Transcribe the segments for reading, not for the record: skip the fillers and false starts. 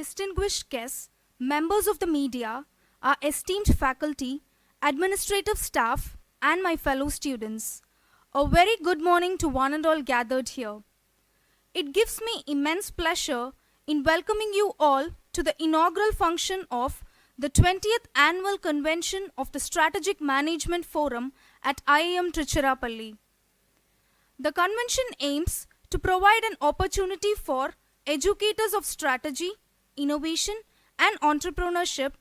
distinguished guests, members of the media, our esteemed faculty, administrative staff, and my fellow students. A very good morning to one and all gathered here. It gives me immense pleasure in welcoming you all to the inaugural function of the 20th Annual Convention of the Strategic Management Forum at IIM Trichirappalli. The convention aims to provide an opportunity for educators of strategy, innovation, and entrepreneurship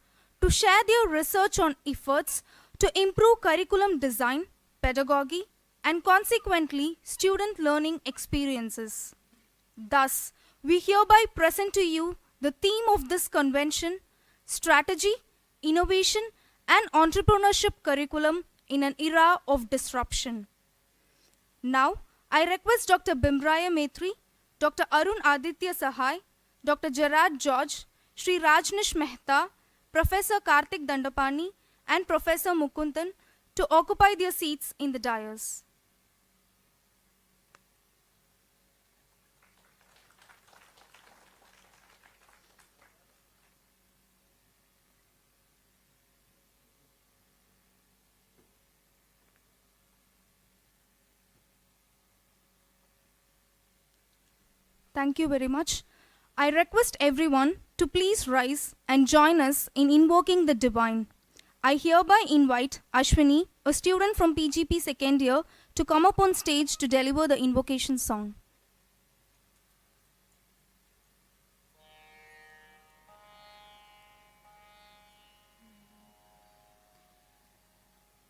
to share their research on efforts to improve curriculum design, pedagogy, and consequently student learning experiences. Thus, we hereby present to you the theme of this convention, Strategy, Innovation, and Entrepreneurship Curriculum in an Era of Disruption. Now, I request Dr. Bimraya Maitre, Dr. Arun Aditya Sahai, Dr. Gerard George, Sri Rajnish Mehta, Professor Karthik Dandapani, and Professor Mukundan to occupy their seats in the dais. Thank you very much. I request everyone to please rise and join us in invoking the divine. I hereby invite Ashwini, a student from PGP second year, to come up on stage to deliver the invocation song.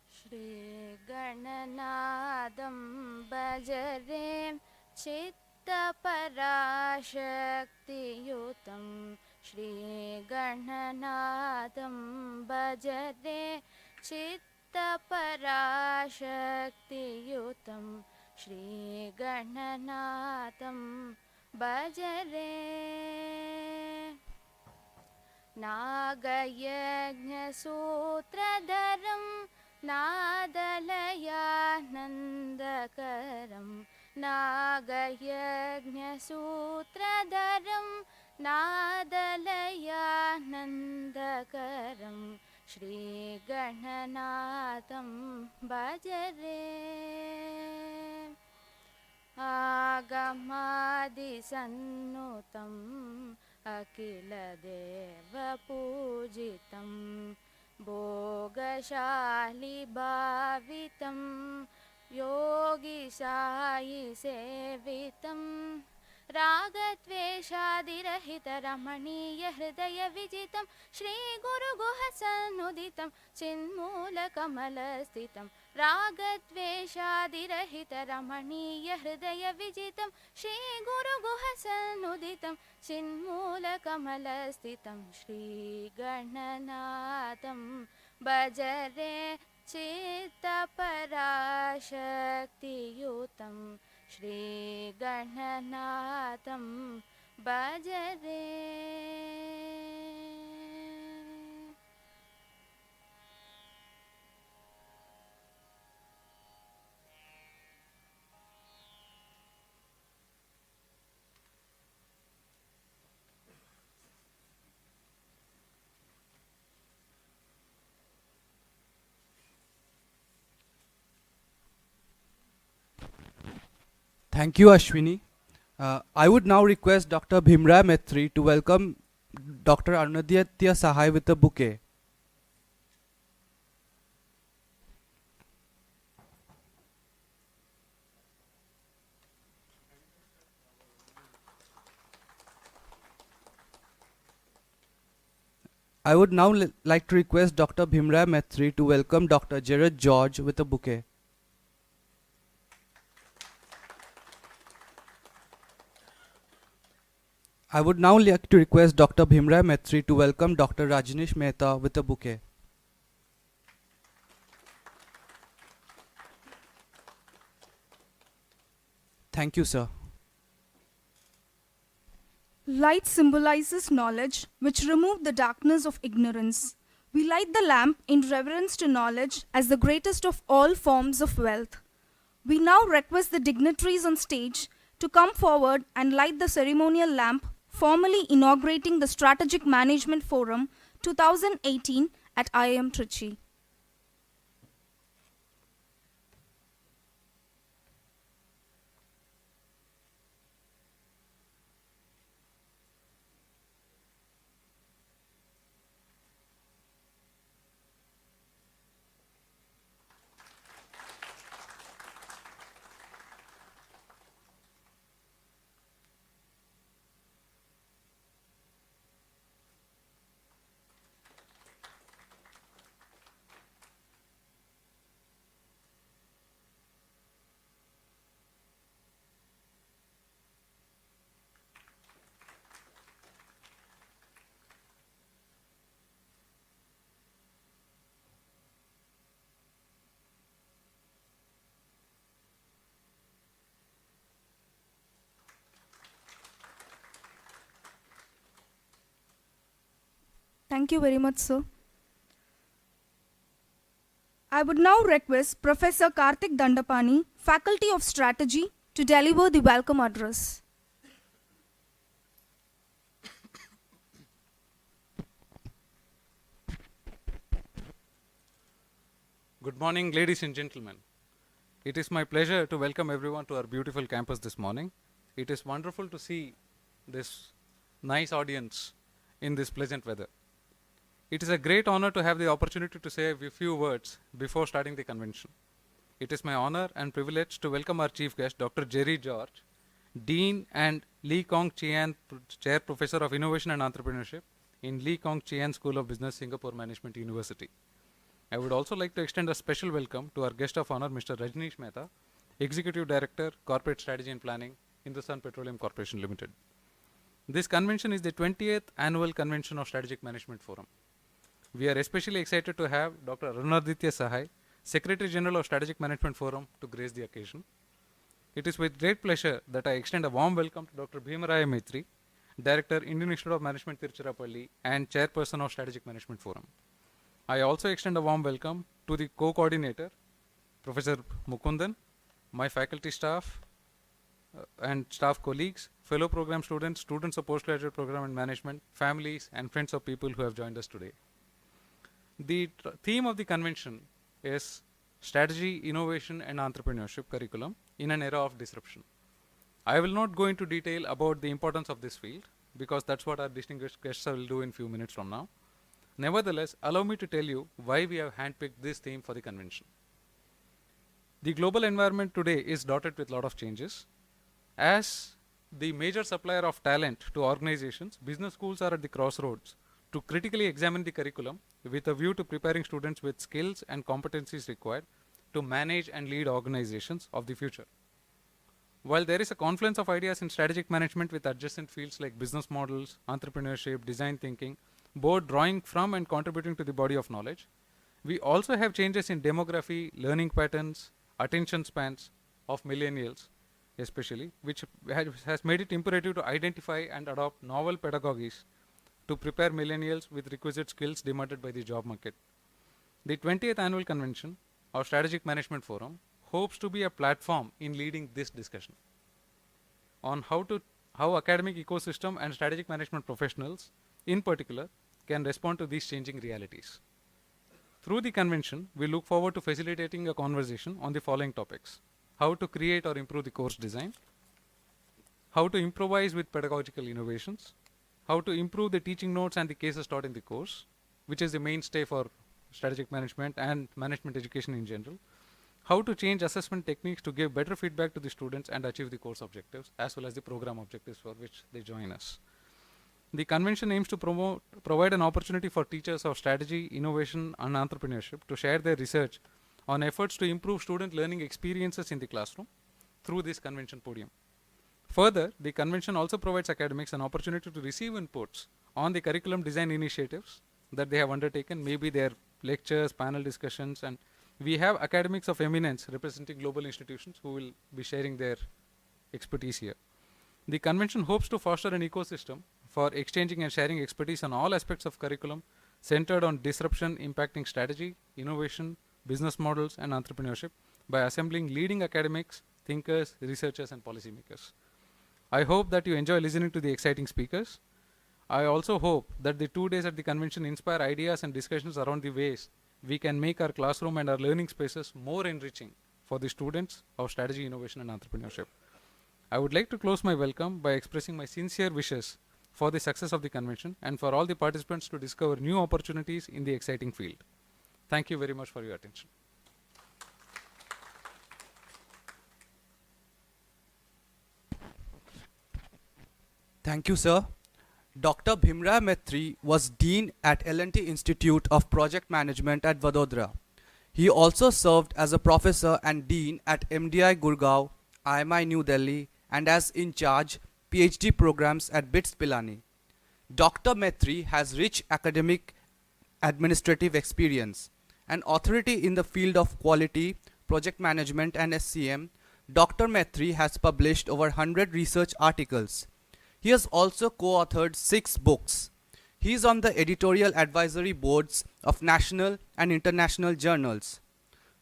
Shri Gananadam Bhajare Chittaparashakti-yutam Shri Gananadam Bhajare Chittaparashakti-yutam Shri Gananadam Bhajare Nagayajna-sutradaram Nadalayanandakaram Nagayajna-sutradaram Nadalayanandakaram Shri Gananadam Bhajare Agamadi-sannutam Akila-deva-pujitam Bhogashali-bhavitam Yogi-sayi-sevitam Ragatve-shadirahitam Shri Guru-guha-sannuditam Chinmula-kamala-sthitam Ragatve-shadirahitam Shri Guru-guha-sannuditam Chinmula-kamala-sthitam Shri Gananadam Bhajare Chittaparashakti-yutam Shri Gananadam Bhajare. Thank you, Ashwini. I would now request Dr. Bimraya Maitre to welcome Dr. Arunaditya Sahai with a bouquet. I would now like to request Dr. Bimraya Maitre to welcome Dr. Gerard George with a bouquet. I would now like to request Dr. Bimraya Maitre to welcome Dr. Rajnish Mehta with a bouquet. Thank you, sir. Light symbolizes knowledge, which removes the darkness of ignorance. We light the lamp in reverence to knowledge as the greatest of all forms of wealth. We now request the dignitaries on stage to come forward and light the ceremonial lamp formally inaugurating the Strategic Management Forum 2018 at IIM Trichy. Thank you very much, sir. I would now request Professor Karthik Dandapani, Faculty of Strategy, to deliver the welcome address. Good morning, ladies and gentlemen. It is my pleasure to welcome everyone to our beautiful campus this morning. It is wonderful to see this nice audience in this pleasant weather. It is a great honor to have the opportunity to say a few words before starting the convention. It is my honor and privilege to welcome our chief guest, Dr. Jerry George, Dean and Lee Kong Chian Chair Professor of Innovation and Entrepreneurship in Lee Kong Chian School of Business, Singapore Management University. I would also like to extend a special welcome to our guest of honor, Mr. Rajneesh Mehta, Executive Director, Corporate Strategy and Planning, Hindustan Petroleum Corporation Limited. This convention is the 20th Annual Convention of Strategic Management Forum. We are especially excited to have Dr. Arunaditya Sahai, Secretary General of Strategic Management Forum, to grace the occasion. It is with great pleasure that I extend a warm welcome to Dr. Bhimaraya Maitri, Director, Indian Institute of Management, Tiruchirappalli, and Chairperson of Strategic Management Forum. I also extend a warm welcome to the co-coordinator, Professor Mukundan, my faculty staff and staff colleagues, fellow program students, students of postgraduate program and management, families, and friends of people who have joined us today. The theme of the convention is Strategy, Innovation, and Entrepreneurship Curriculum in an Era of Disruption. I will not go into detail about the importance of this field because that's what our distinguished guests will do in few minutes from now. Nevertheless, allow me to tell you why we have handpicked this theme for the convention. The global environment today is dotted with a lot of changes. As the major supplier of talent to organizations, business schools are at the crossroads to critically examine the curriculum with a view to preparing students with skills and competencies required to manage and lead organizations of the future. While there is a confluence of ideas in strategic management with adjacent fields like business models, entrepreneurship, design thinking, both drawing from and contributing to the body of knowledge, we also have changes in demography, learning patterns, attention spans of millennials especially, which has made it imperative to identify and adopt novel pedagogies to prepare millennials with requisite skills demanded by the job market. The 20th Annual Convention of Strategic Management Forum hopes to be a platform in leading this discussion on how academic ecosystem and strategic management professionals in particular can respond to these changing realities. Through the convention, we look forward to facilitating a conversation on the following topics: how to create or improve the course design, how to improvise with pedagogical innovations, how to improve the teaching notes and the cases taught in the course, which is the mainstay for strategic management and management education in general, how to change assessment techniques to give better feedback to the students and achieve the course objectives as well as the program objectives for which they join us. The convention aims to provide an opportunity for teachers of strategy, innovation, and entrepreneurship to share their research on efforts to improve student learning experiences in the classroom through this convention podium. Further, the convention also provides academics an opportunity to receive inputs on the curriculum design initiatives that they have undertaken, maybe their lectures, panel discussions, and we have academics of eminence representing global institutions who will be sharing their expertise here. The convention hopes to foster an ecosystem for exchanging and sharing expertise on all aspects of curriculum centered on disruption impacting strategy, innovation, business models, and entrepreneurship by assembling leading academics, thinkers, researchers, and policymakers. I hope that you enjoy listening to the exciting speakers. I also hope that the 2 days at the convention inspire ideas and discussions around the ways we can make our classroom and our learning spaces more enriching for the students of strategy, innovation, and entrepreneurship. I would like to close my welcome by expressing my sincere wishes for the success of the convention and for all the participants to discover new opportunities in the exciting field. Thank you very much for your attention. Thank you, sir. Dr. Bhimra Maitre was Dean at L&T Institute of Project Management at Vadodara. He also served as a professor and dean at MDI Gurgaon, IMI New Delhi, and as in charge PhD programs at BITS Pilani. Dr. Maitre has rich academic administrative experience and authority in the field of quality, project management, and SCM. Dr. Maitre has published over 100 research articles. He has also co-authored 6 books. He is on the editorial advisory boards of national and international journals.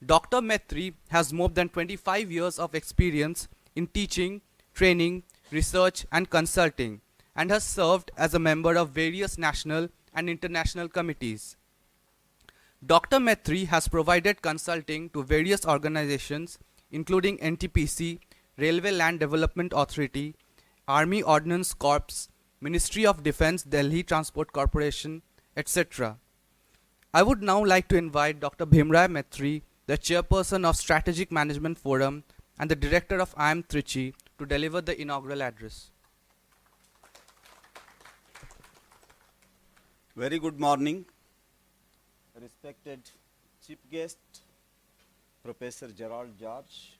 Dr. Maitre has more than 25 years of experience in teaching, training, research, and consulting, and has served as a member of various national and international committees. Dr. Maitre has provided consulting to various organizations including NTPC, Railway Land Development Authority, Army Ordnance Corps, Ministry of Defense, Delhi Transport Corporation, etc. I would now like to invite Dr. Bhimra Maitre, the chairperson of Strategic Management Forum and the director of IIM Trichy, to deliver the inaugural address. Very good morning, respected chief guest, Professor Gerald George,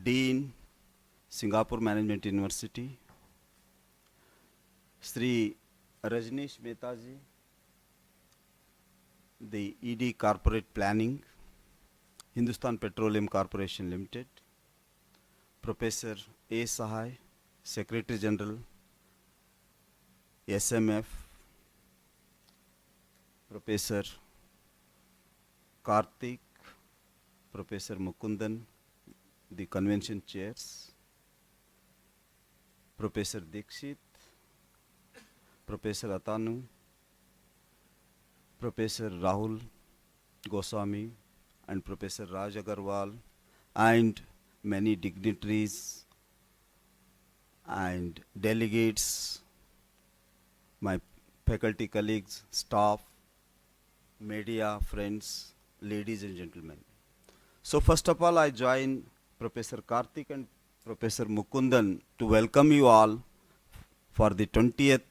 Dean, Singapore Management University, Sri Rajneesh Mehtaji, the ED Corporate Planning, Hindustan Petroleum Corporation Limited, Professor A. Sahai, Secretary General, SMF, Professor Karthik, Professor Mukundan, the convention chairs, Professor Dikshit, Professor Atanu, Professor Rahul Goswami, and Professor Raj Agarwal, and many dignitaries and delegates, my faculty colleagues, staff, media, friends, ladies and gentlemen. So first of all, I join Professor Karthik and Professor Mukundan to welcome you all for the 20th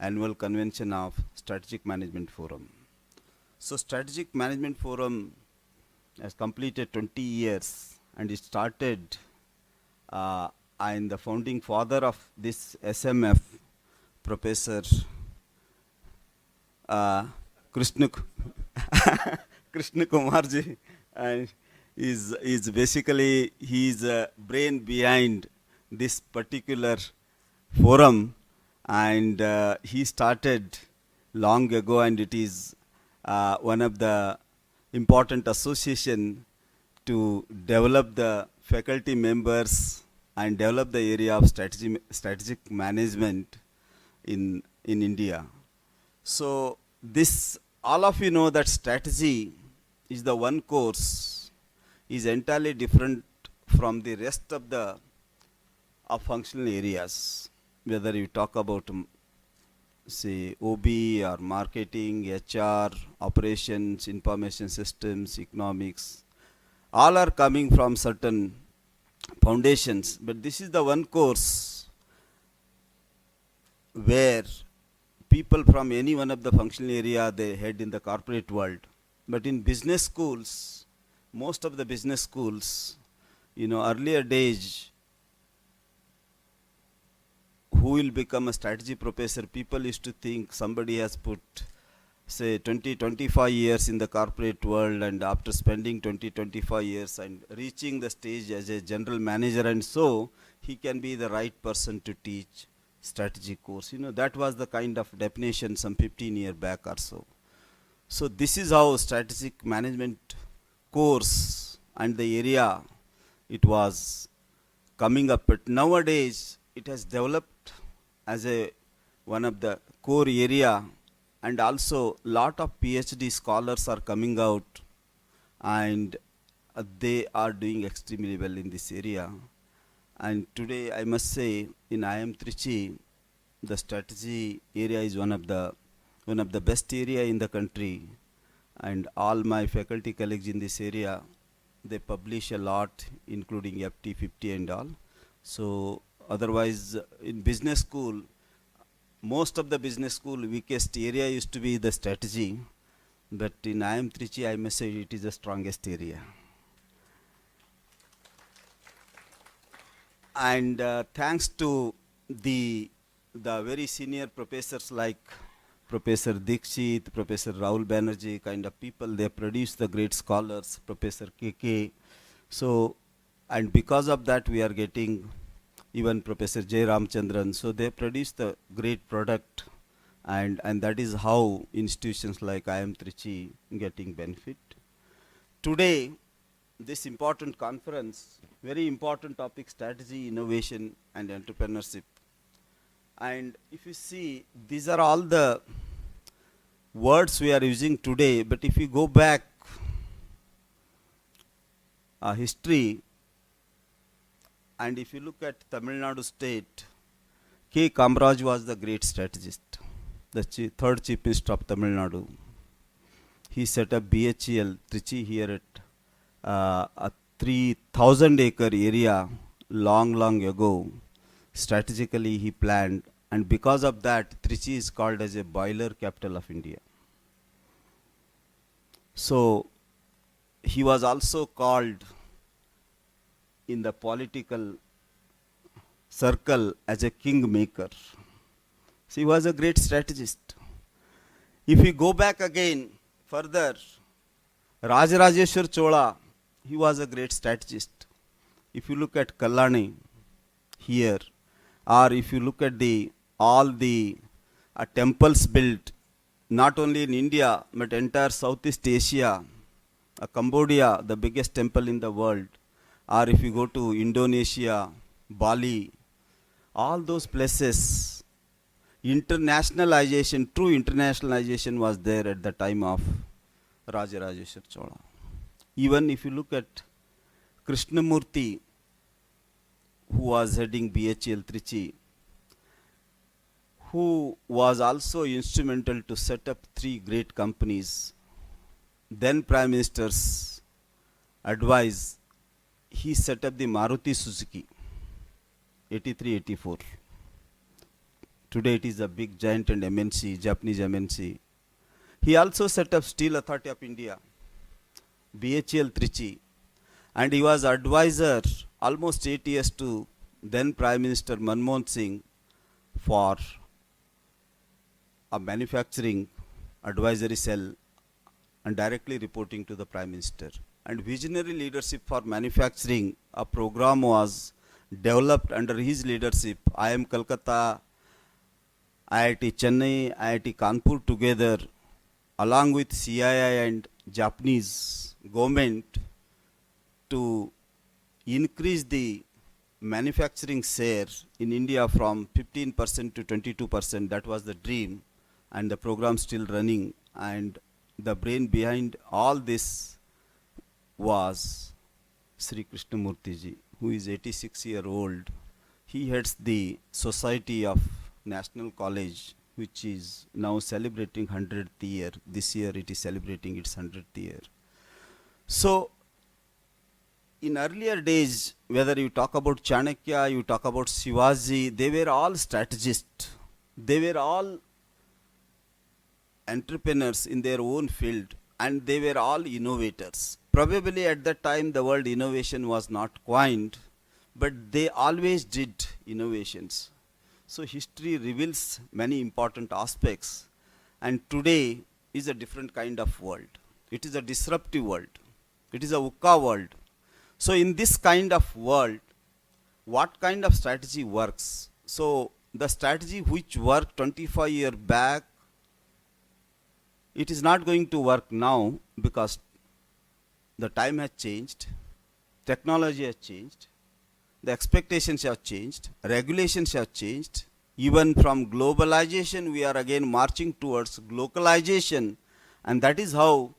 annual convention of Strategic Management Forum. So Strategic Management Forum has completed 20 years and it started and the founding father of this SMF, Professor Krishna Kumarji, and is basically he is a brain behind this particular forum, and he started long ago, and it is one of the important association to develop the faculty members and develop the area of strategic management in India. So this, all of you know that strategy is the one course is entirely different from the rest of the functional areas, whether you talk about say OB or marketing, HR, operations, information systems, economics, all are coming from certain foundations, but this is the one course where people from any one of the functional area they head in the corporate world. But in business schools, most of the business schools, earlier days, who will become a strategy professor, people used to think somebody has put say 20-25 years in the corporate world, and after spending 20-25 years and reaching the stage as a general manager, and so he can be the right person to teach strategy course. That was the kind of definition some 15 years back or so. So this is how strategic management course and the area it was coming up. But nowadays, it has developed as a one of the core area, and also lot of PhD scholars are coming out, and they are doing extremely well in this area. And today, I must say, in IIM Trichy, the strategy area is one of the best area in the country, and all my faculty colleagues in this area, they publish a lot, including FT50 and all. So otherwise, in business school, most of the business school weakest area used to be the strategy, but in IIM Trichy, I must say it is the strongest area. And thanks to the very senior professors like Professor Dikshit, Professor Rahul Banerjee, kind of people, they produce the great scholars, Professor KK. So, and because of that, we are getting even Professor J. Ramchandran. So they produce the great product, and that is how institutions like IIM Trichy getting benefit. Today, this important conference, very important topic, strategy, innovation, and entrepreneurship. And if you see, these are all the words we are using today, but if you go back history, and if you look at Tamil Nadu state, K. Kamaraj was the great strategist, the third chief minister of Tamil Nadu. He set up BHEL Trichy here at a 3,000 acre area long ago. Strategically he planned, and because of that, Trichy is called as a boiler capital of India. So he was also called in the political circle as a kingmaker. So he was a great strategist. If we go back again further, Rajarajeshwar Chola, he was a great strategist. If you look at Kallani here, or if you look at all the temples built, not only in India, but entire Southeast Asia, Cambodia, the biggest temple in the world, or if you go to Indonesia, Bali, all those places, internationalization, true internationalization was there at the time of Rajarajeshwar Chola. Even if you look at Krishnamurti, who was heading BHEL Trichy, who was also instrumental to set up 3 great companies. Then Prime Minister's advice, he set up the Maruti Suzuki, 83-84. Today it is a big giant and MNC, Japanese MNC. He also set up Steel Authority of India, BHEL Trichy, and he was advisor almost 8 years to then Prime Minister Manmohan Singh for a manufacturing advisory cell and directly reporting to the Prime Minister. And visionary leadership for manufacturing, a program was developed under his leadership. IIM Kolkata, IIT Chennai, IIT Kanpur together, along with CII and Japanese government, to increase the manufacturing share in India from 15% to 22%. That was the dream, and the program still running. And the brain behind all this was Sri Krishnamurti ji, who is 86-year-old. He heads the Society of National College, which is now celebrating 100th year. This year it is celebrating its 100th year. So in earlier days, whether you talk about Chanakya, you talk about Shivaji, they were all strategists. They were all entrepreneurs in their own field, and they were all innovators. Probably at that time the word innovation was not coined, but they always did innovations. So history reveals many important aspects, and today is a different kind of world. It is a disruptive world. It is a VUCA world. So in this kind of world, what kind of strategy works? So the strategy which worked 25 years back, it is not going to work now, because the time has changed, technology has changed, the expectations have changed, regulations have changed. Even from globalization, we are again marching towards globalization, and that is how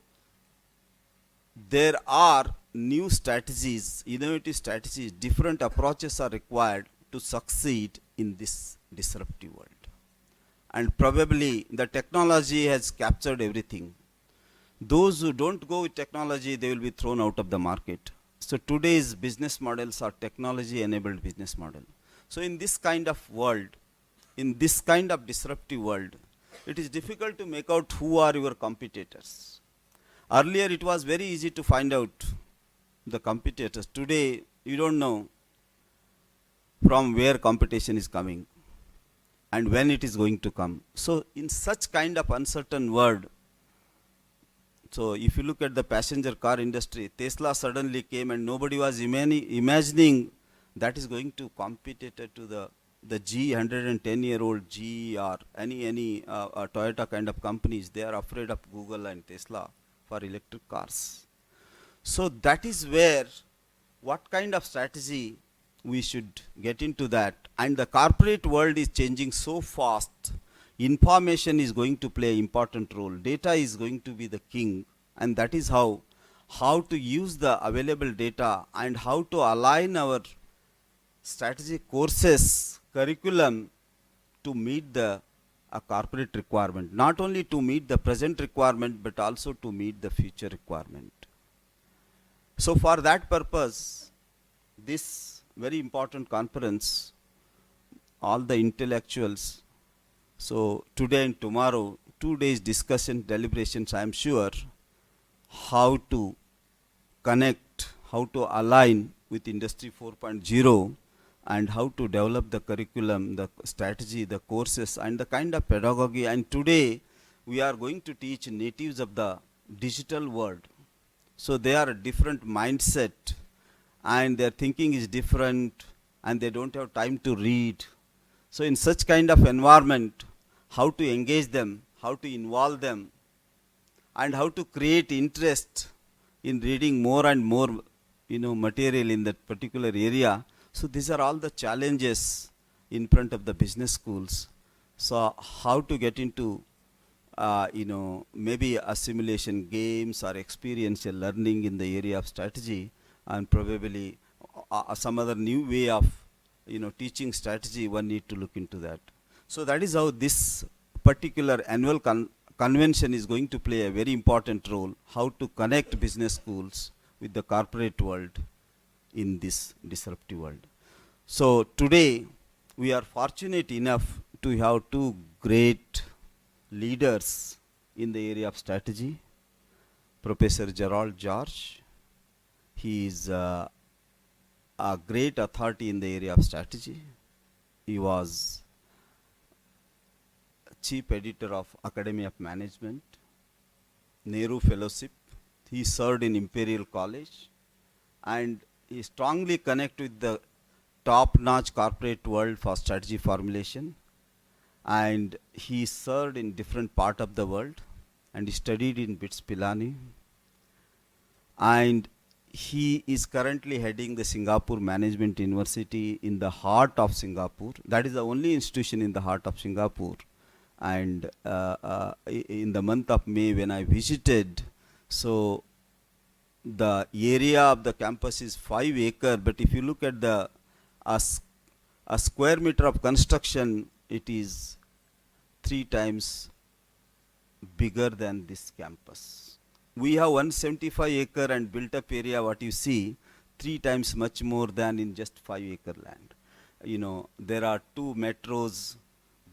there are new strategies, innovative strategies, different approaches are required to succeed in this disruptive world. And probably the technology has captured everything. Those who don't go with technology, they will be thrown out of the market. So today's business models are technology-enabled business model. So in this kind of world, in this kind of disruptive world, it is difficult to make out who are your competitors. Earlier, it was very easy to find out the competitors. Today, you don't know from where competition is coming and when it is going to come. So in such kind of uncertain world, so if you look at the passenger car industry, Tesla suddenly came and nobody was imagining that is going to compete to the G 110-year-old G or any Toyota kind of companies. They are afraid of Google and Tesla for electric cars. So that is where what kind of strategy we should get into that. And the corporate world is changing so fast. Information is going to play an important role. Data is going to be the king, and that is how to use the available data and how to align our strategic courses, curriculum to meet the corporate requirement. Not only to meet the present requirement, but also to meet the future requirement. So for that purpose, this very important conference, all the intellectuals, so today and tomorrow, 2 days discussion, deliberations, I am sure, how to connect, how to align with Industry 4.0 and how to develop the curriculum, the strategy, the courses and the kind of pedagogy. And today we are going to teach natives of the digital world. So they are a different mindset and their thinking is different and they don't have time to read. So in such kind of environment, how to engage them, how to involve them, and how to create interest in reading more and more, material in that particular area. So these are all the challenges in front of the business schools. So how to get into, maybe assimilation games or experiential learning in the area of strategy, and probably some other new way of teaching strategy, one need to look into that. So that is how this particular annual convention is going to play a very important role, how to connect business schools with the corporate world in this disruptive world. So today we are fortunate enough to have two great leaders in the area of strategy. Professor Gerald George, he is a great authority in the area of strategy. He was chief editor of Academy of Management, Nehru Fellowship. He served in Imperial College and he strongly connected with the top-notch corporate world for strategy formulation, and he served in different part of the world and he studied in BITS Pilani, and he is currently heading the Singapore Management University in the heart of Singapore. That is the only institution in the heart of Singapore. And in the month of May when I visited, so the area of the campus is 5 acres, but if you look at the a square meter of construction, it is 3 times bigger than this campus. We have 175 acre and built up area, what you see, 3 times much more than in just 5 acre land. There are 2 metros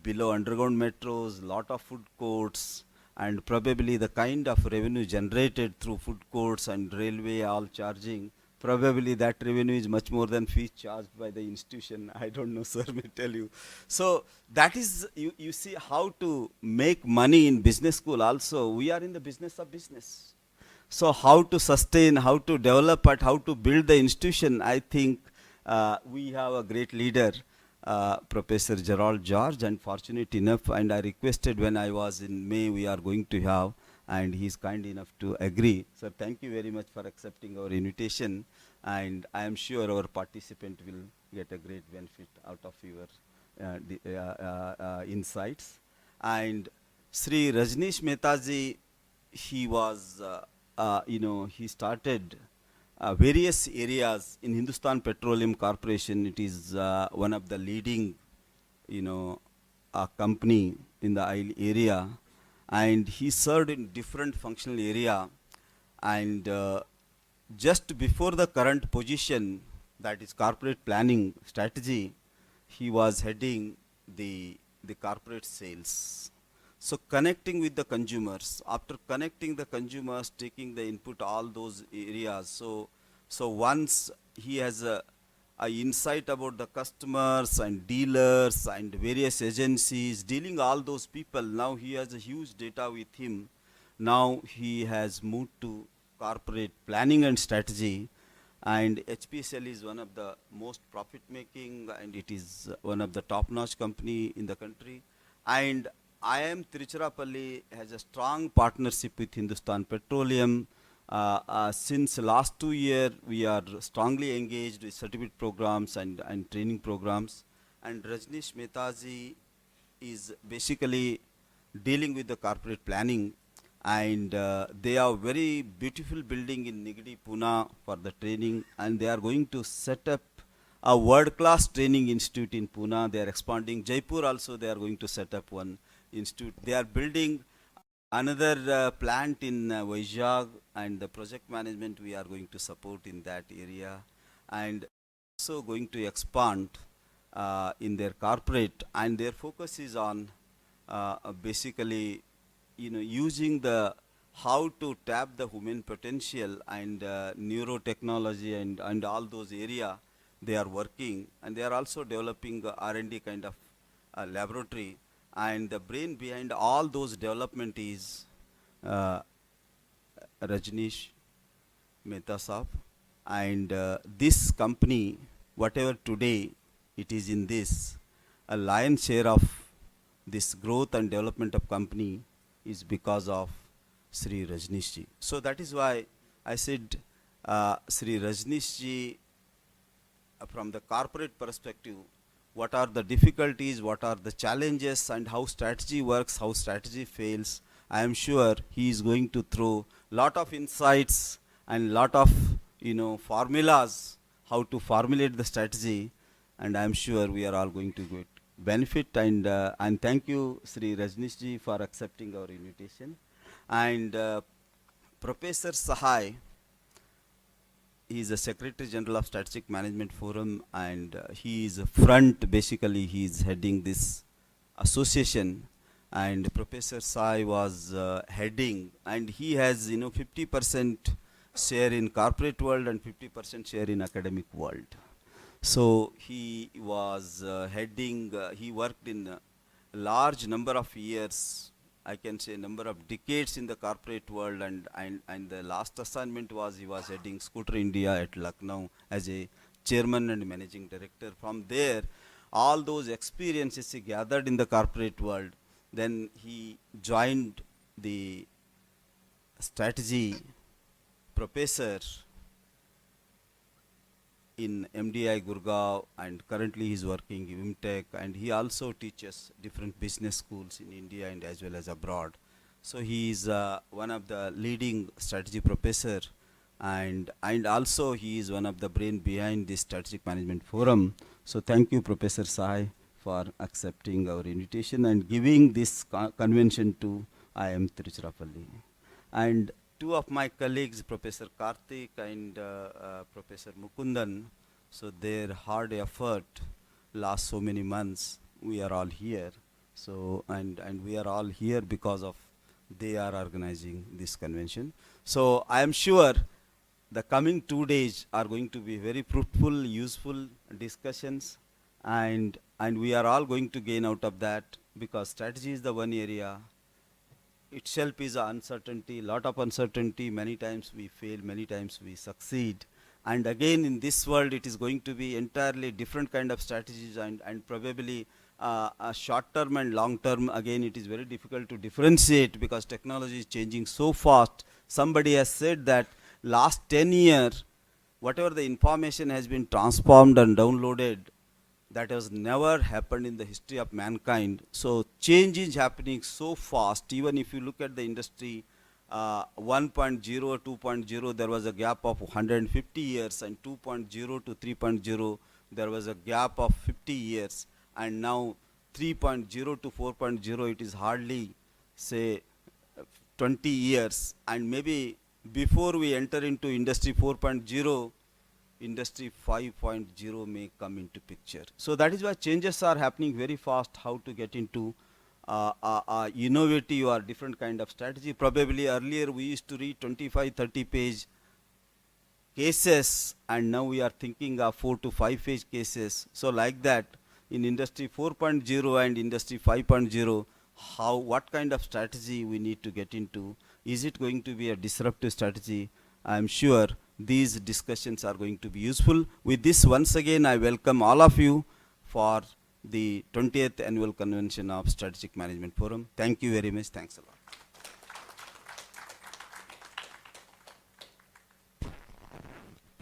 below, underground metros, lot of food courts, and probably the kind of revenue generated through food courts and railway all charging, probably that revenue is much more than fees charged by the institution. I don't know, sir, may tell you. So that is, you see how to make money in business school also. We are in the business of business. So how to sustain, how to develop it, how to build the institution, I think we have a great leader, Professor Gerald George, and fortunate enough, and I requested when I was in May, we are going to have, and he is kind enough to agree. Sir, thank you very much for accepting our invitation, and I am sure our participant will get a great benefit out of your insights. And Sri Rajneesh Mehtaji, he was, he started various areas in Hindustan Petroleum Corporation. It is one of the leading, company in the oil area, and he served in different functional area. And just before the current position, that is corporate planning strategy, he was heading the corporate sales. So connecting with the consumers, after connecting the consumers, taking the input, all those areas. So once he has a insight about the customers and dealers and various agencies, dealing all those people, now he has a huge data with him. Now he has moved to corporate planning and strategy, and HPSL is one of the most profit making, and it is one of the top notch company in the country. And IIM Tiruchirappalli has a strong partnership with Hindustan Petroleum. Since last 2 years, we are strongly engaged with certificate programs and training programs. And Rajneesh Mehtaji is basically dealing with the corporate planning. And they are very beautiful building in Nigadi, Pune for the training. And they are going to set up a world-class training institute in Pune. They are expanding. Jaipur also they are going to set up one institute. They are building another plant in Vizag, and the project management we are going to support in that area, and also going to expand in their corporate, and their focus is on basically using the how to tap the human potential and neurotechnology and all those area they are working, and they are also developing R&D kind of laboratory. And the brain behind all those development is Rajneesh Mehta Saab. And this company, whatever today it is in this, a lion's share of this growth and development of company is because of Sri Rajneesh ji. So that is why I said Sri Rajneesh ji, from the corporate perspective, what are the difficulties, what are the challenges, and how strategy works, how strategy fails. I am sure he is going to throw lot of insights and lot of formulas how to formulate the strategy, and I am sure we are all going to get benefit. And thank you, Sri Rajneesh ji, for accepting our invitation. And Professor Sahai, he is a Secretary General of Strategic Management Forum, and he is a front, basically he is heading this association. And Professor Sai was heading, and he has 50% share in corporate world and 50% share in academic world. So he was heading, he worked in a large number of years, I can say number of decades in the corporate world, and the last assignment was he was heading Scooter India at Lucknow as a chairman and managing director. From there, all those experiences he gathered in the corporate world, then he joined the strategy professor in MDI Gurgaon, and currently he is working in Vimtech, and he also teaches different business schools in India and as well as abroad. So he is one of the leading strategy professor, and also he is one of the brain behind this strategic management forum. So thank you, Professor Sai, for accepting our invitation and giving this convention to IIM Tiruchirappalli. And two of my colleagues, Professor Karthik and Professor Mukundan, so their hard effort last so many months, we are all here. So and we are all here because of they are organizing this convention. So I am sure the coming 2 days are going to be very fruitful, useful discussions, and we are all going to gain out of that, because strategy is the one area. Itself is uncertainty, lot of uncertainty. Many times we fail, many times we succeed. And again, in this world, it is going to be entirely different kind of strategies, and probably a short term and long term. Again, it is very difficult to differentiate because technology is changing so fast. Somebody has said that last 10 years, whatever the information has been transformed and downloaded, that has never happened in the history of mankind. So change is happening so fast. Even if you look at the industry 1.0 or 2.0, there was a gap of 150 years, and 2.0 to 3.0, there was a gap of 50 years, and now 3.0 to 4.0, it is hardly, say, 20 years. And maybe before we enter into industry 4.0, industry 5.0 may come into picture. So that is why changes are happening very fast. How to get into innovative or different kind of strategy. Probably earlier we used to read 25, 30 page cases, and now we are thinking of 4 to 5 page cases. So like that, in industry 4.0 and industry 5.0, what kind of strategy we need to get into? Is it going to be a disruptive strategy? I am sure these discussions are going to be useful. With this, once again, I welcome all of you for the 20th Annual Convention of Strategic Management Forum. Thank you very much. Thanks a lot.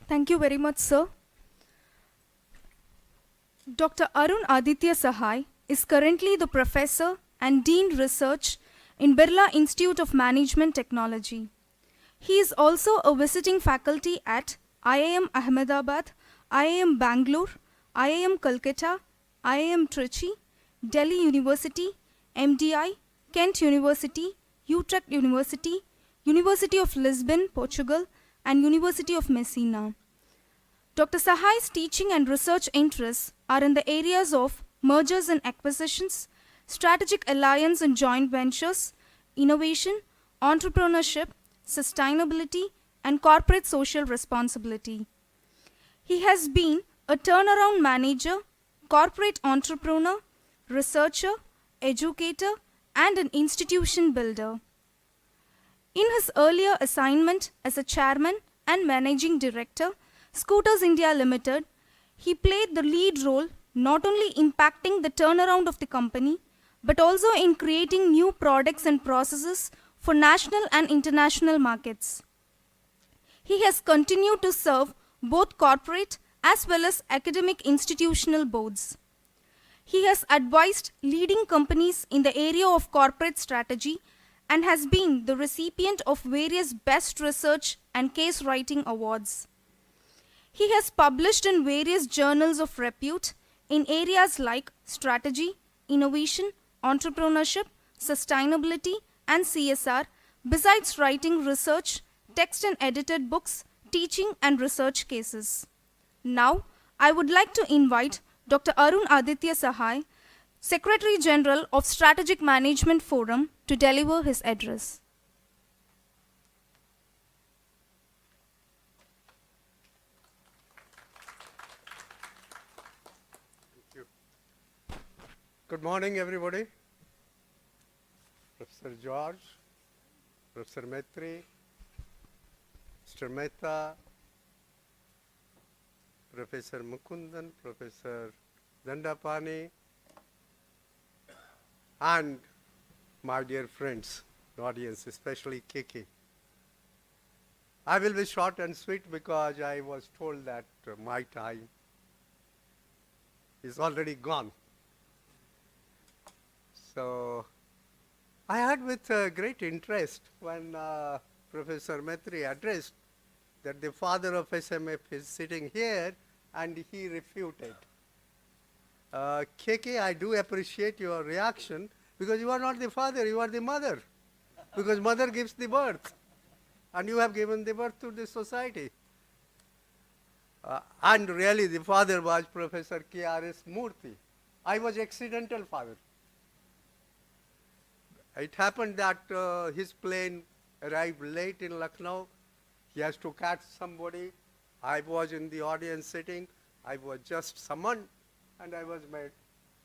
Thank you very much, sir. Dr. Arun Aditya Sahai is currently the Professor and Dean Research in Birla Institute of Management Technology. He is also a visiting faculty at IIM Ahmedabad, IIM Bangalore, IIM Kolkata, IIM Trichy, Delhi University, MDI, Kent University, Utrecht University, University of Lisbon, Portugal, and University of Messina. Dr. Sahai's teaching and research interests are in the areas of mergers and acquisitions, strategic alliance and joint ventures, innovation, entrepreneurship, sustainability, and corporate social responsibility. He has been a turnaround manager, corporate entrepreneur, researcher, educator, and an institution builder. In his earlier assignment as a chairman and managing director, Scooters India Limited, he played the lead role not only impacting the turnaround of the company, but also in creating new products and processes for national and international markets. He has continued to serve both corporate as well as academic institutional boards. He has advised leading companies in the area of corporate strategy and has been the recipient of various best research and case writing awards. He has published in various journals of repute in areas like strategy, innovation, entrepreneurship, sustainability, and CSR, besides writing research, text and edited books, teaching and research cases. Now, I would like to invite Dr. Arun Aditya Sahai, Secretary General of Strategic Management Forum, to deliver his address. Good morning, everybody. Professor George, Professor Maitri, Mr. Mehta, Professor Mukundan, Professor Dandapani, and my dear friends, the audience, especially Kiki. I will be short and sweet because I was told that my time is already gone. So I heard with great interest when Professor Maitri addressed that the father of SMF is sitting here and he refuted. KK, I do appreciate your reaction because you are not the father, you are the mother. Because mother gives the birth and you have given the birth to this society. And really the father was Professor K.R.S. Murthy. I was accidental father. It happened that his plane arrived late in Lucknow. He has to catch somebody. I was in the audience sitting. I was just summoned and I was made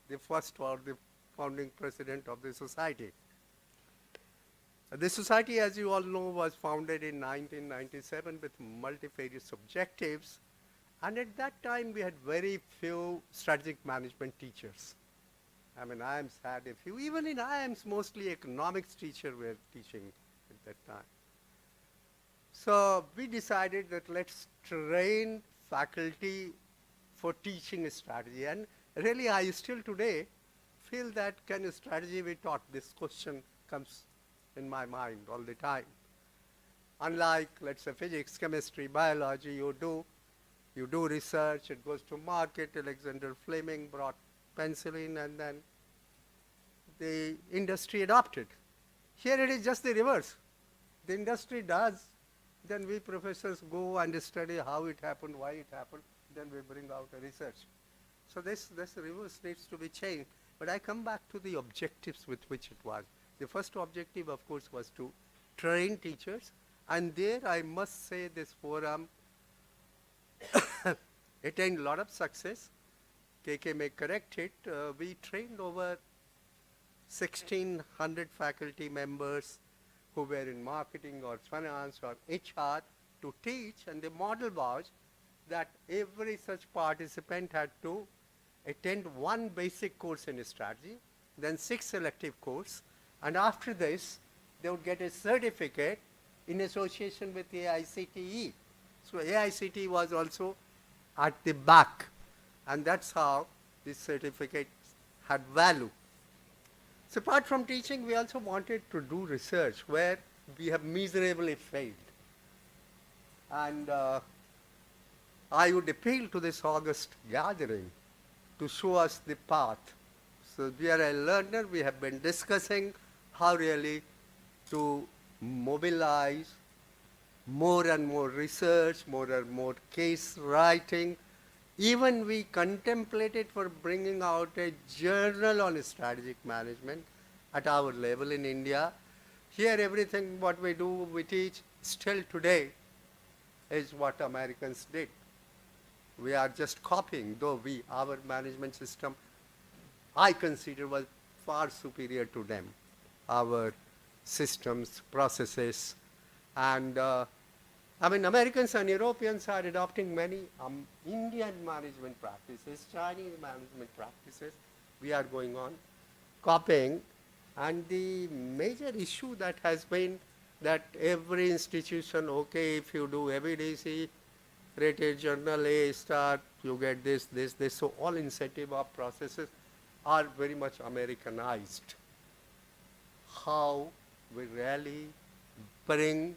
the first or the founding president of the society. The society, as you all know, was founded in 1997 with multifarious objectives. And at that time, we had very few strategic management teachers. I mean, I am sad if you, even in IIMs, mostly economics teachers were teaching at that time. So we decided that let's train faculty for teaching strategy. And really, I still today feel that kind of strategy we taught. This question comes in my mind all the time. Unlike, let's say, physics, chemistry, biology, you do research, it goes to market. Alexander Fleming brought penicillin, and then the industry adopted. Here it is just the reverse. The industry does, then we professors go and study how it happened, why it happened, then we bring out a research. So this reverse needs to be changed. But I come back to the objectives with which it was. The first objective, of course, was to train teachers. And there I must say this forum attained a lot of success. KK may correct it. We trained over 1,600 faculty members who were in marketing or finance or HR to teach, and the model was that every such participant had to attend one basic course in strategy, then 6 selective courses, and after this they would get a certificate in association with AICTE. So AICTE was also at the back, and that's how this certificate had value. So apart from teaching, we also wanted to do research where we have miserably failed. And I would appeal to this August gathering to show us the path. So we are a learner, we have been discussing how really to mobilize more and more research, more and more case writing. Even we contemplated for bringing out a journal on strategic management at our level in India. Here everything what we do, we teach still today is what Americans did. We are just copying, though our management system, I consider, was far superior to them. Our systems, processes, and Americans and Europeans are adopting many Indian management practices, Chinese management practices. We are going on copying. And the major issue that has been that every institution, okay, if you do ABDC, rated journal A star, you get this. So all incentive of processes are very much Americanized. How we really bring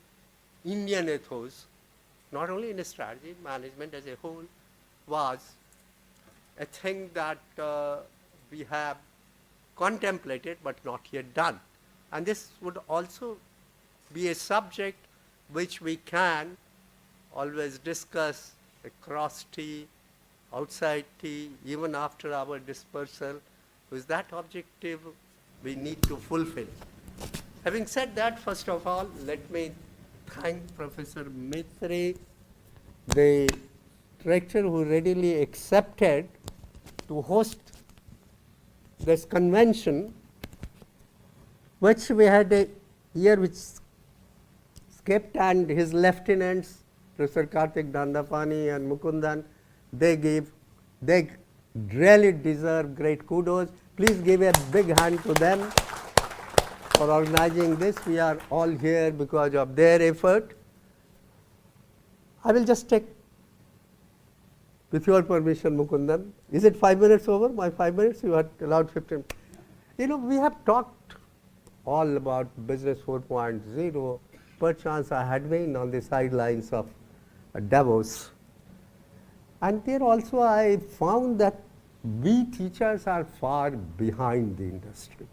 Indian ethos, not only in strategy, management as a whole, was a thing that we have contemplated but not yet done. And this would also be a subject which we can always discuss across tea, outside tea, even after our dispersal, because that objective we need to fulfill. Having said that, first of all, let me thank Professor Mistry, the director who readily accepted to host this convention, which we had a year which skipped, and his lieutenants, Professor Karthik Dandapani and Mukundan, they really deserve great kudos. Please give a big hand to them for organizing this. We are all here because of their effort. I will just take, with your permission, Mukundan, is it 5 minutes over? My 5 minutes? You are allowed 15. We have talked all about Business 4.0. Perchance I had been on the sidelines of Davos. And there also I found that we teachers are far behind the industry.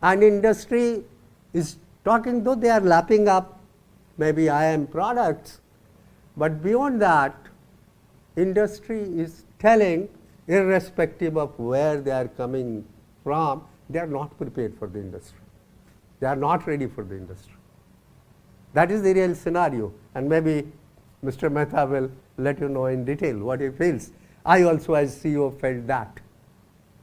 And industry is talking, though they are lapping up maybe IM products, but beyond that, industry is telling, irrespective of where they are coming from, they are not prepared for the industry. They are not ready for the industry. That is the real scenario, and maybe Mr. Mehta will let you know in detail what he feels. I also, as CEO, felt that.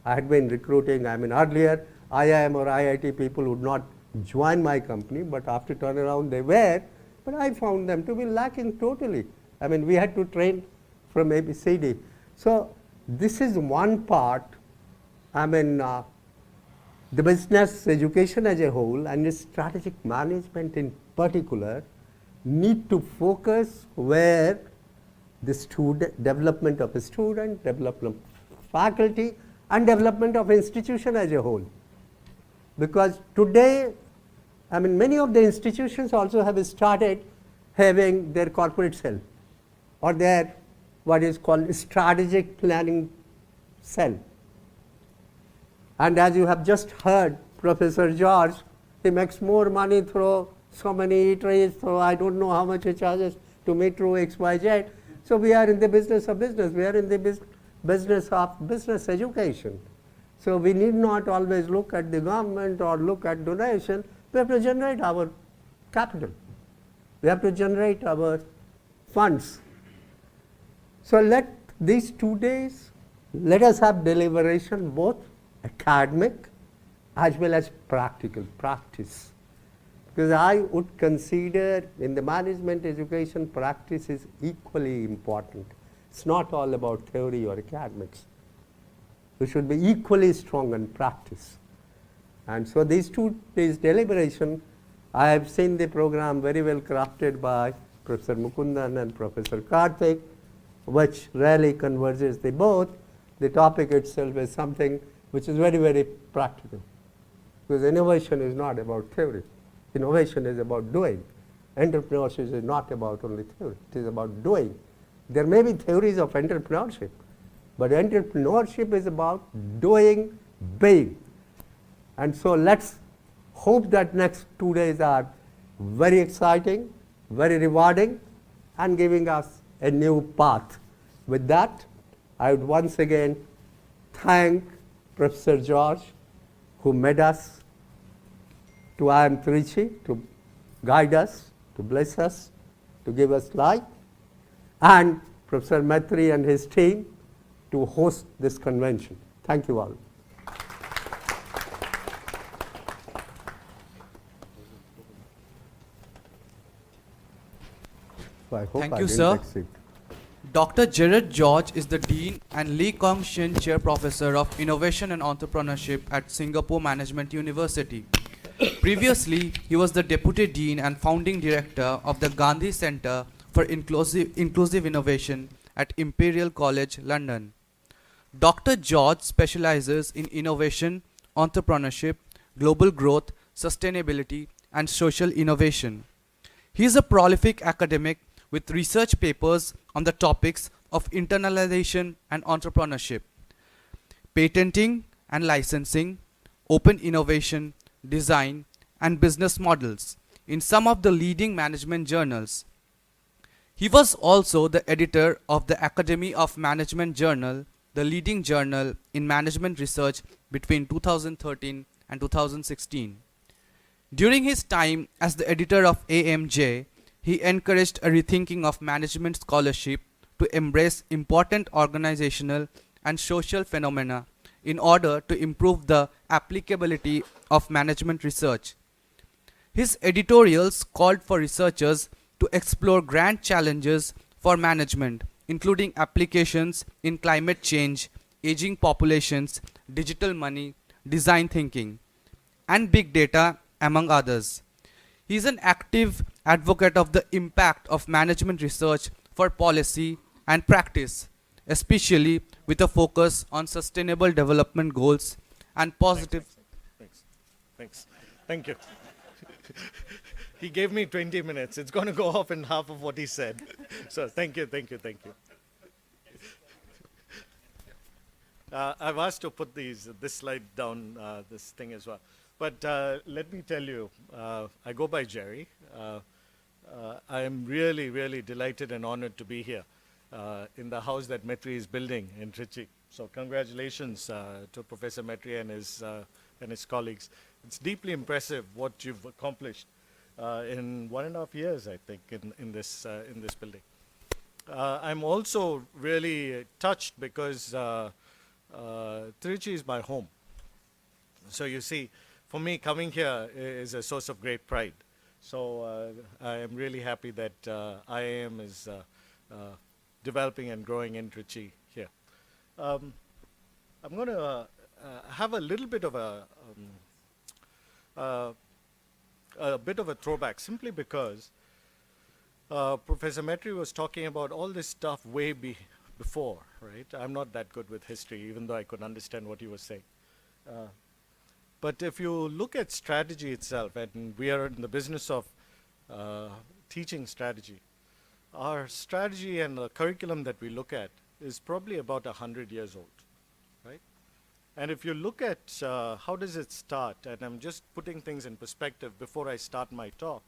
I had been recruiting, earlier IIM or IIT people would not join my company, but after turnaround they were, but I found them to be lacking totally. We had to train from ABCD. So this is one part, the business education as a whole and strategic management in particular need to focus where the student development of a student, development of faculty, and development of institution as a whole. Because today, I mean, many of the institutions also have started having their corporate cell or their what is called strategic planning cell. And as you have just heard, Professor George, he makes more money through so many eateries, through I don't know how much he charges to Metro XYZ. So we are in the business of business. We are in the business of business education. So we need not always look at the government or look at donation. We have to generate our capital. We have to generate our funds. So let these 2 days, let us have deliberation, both academic as well as practical practice. Because I would consider in the management education, practice is equally important. It's not all about theory or academics. We should be equally strong in practice. And so these 2 days deliberation, I have seen the program very well crafted by Professor Mukundan and Professor Karthik, which really converges the both. The topic itself is something which is very, very practical. Because innovation is not about theory. Innovation is about doing. Entrepreneurship is not about only theory. It is about doing. There may be theories of entrepreneurship, but entrepreneurship is about doing big. And so let's hope that next 2 days are very exciting, very rewarding, and giving us a new path. With that, I would once again thank Professor George, who made us to IIM Trichy, to guide us, to bless us, to give us light, and Professor Maitre and his team to host this convention. Thank you all. So I hope Thank I you, didn't sir. exceed. Dr. Jared George is the Dean and Lee Kong Shin Chair Professor of Innovation and Entrepreneurship at Singapore Management University. Previously, he was the Deputy Dean and Founding Director of the Gandhi Centre for Inclusive Innovation at Imperial College, London. Dr. George specializes in innovation, entrepreneurship, global growth, sustainability, and social innovation. He is a prolific academic with research papers on the topics of internalization and entrepreneurship, patenting and licensing, open innovation, design, and business models in some of the leading management journals. He was also the editor of the Academy of Management Journal, the leading journal in management research between 2013 and 2016. During his time as the editor of AMJ, he encouraged a rethinking of management scholarship to embrace important organizational and social phenomena in order to improve the applicability of management research. His editorials called for researchers to explore grand challenges for management, including applications in climate change, aging populations, digital money, design thinking, and big data, among others. He is an active advocate of the impact of management research for policy and practice, especially with a focus on sustainable development goals and positive. Thanks. Thank you. He gave me 20 minutes. It's going to go off in half of what he said. So thank you. I've asked to put this slide down, this thing as well. But let me tell you, I go by Jerry. I am really, really delighted and honored to be here in the house that Maitre is building in Trichy. So congratulations to Professor Maitre and his colleagues. It's deeply impressive what you've accomplished in 1.5 years, I think, in this building. I'm also really touched because Trichy is my home. So you see, for me, coming here is a source of great pride. So I am really happy that IIM is developing and growing in Trichy here. I'm going to have a little bit of a bit of a throwback, simply because Professor Metri was talking about all this stuff before, right? I'm not that good with history, even though I could understand what he was saying. But if you look at strategy itself, and we are in the business of teaching strategy, our strategy and the curriculum that we look at is probably about 100 years old, right? And if you look at how does it start, and I'm just putting things in perspective before I start my talk,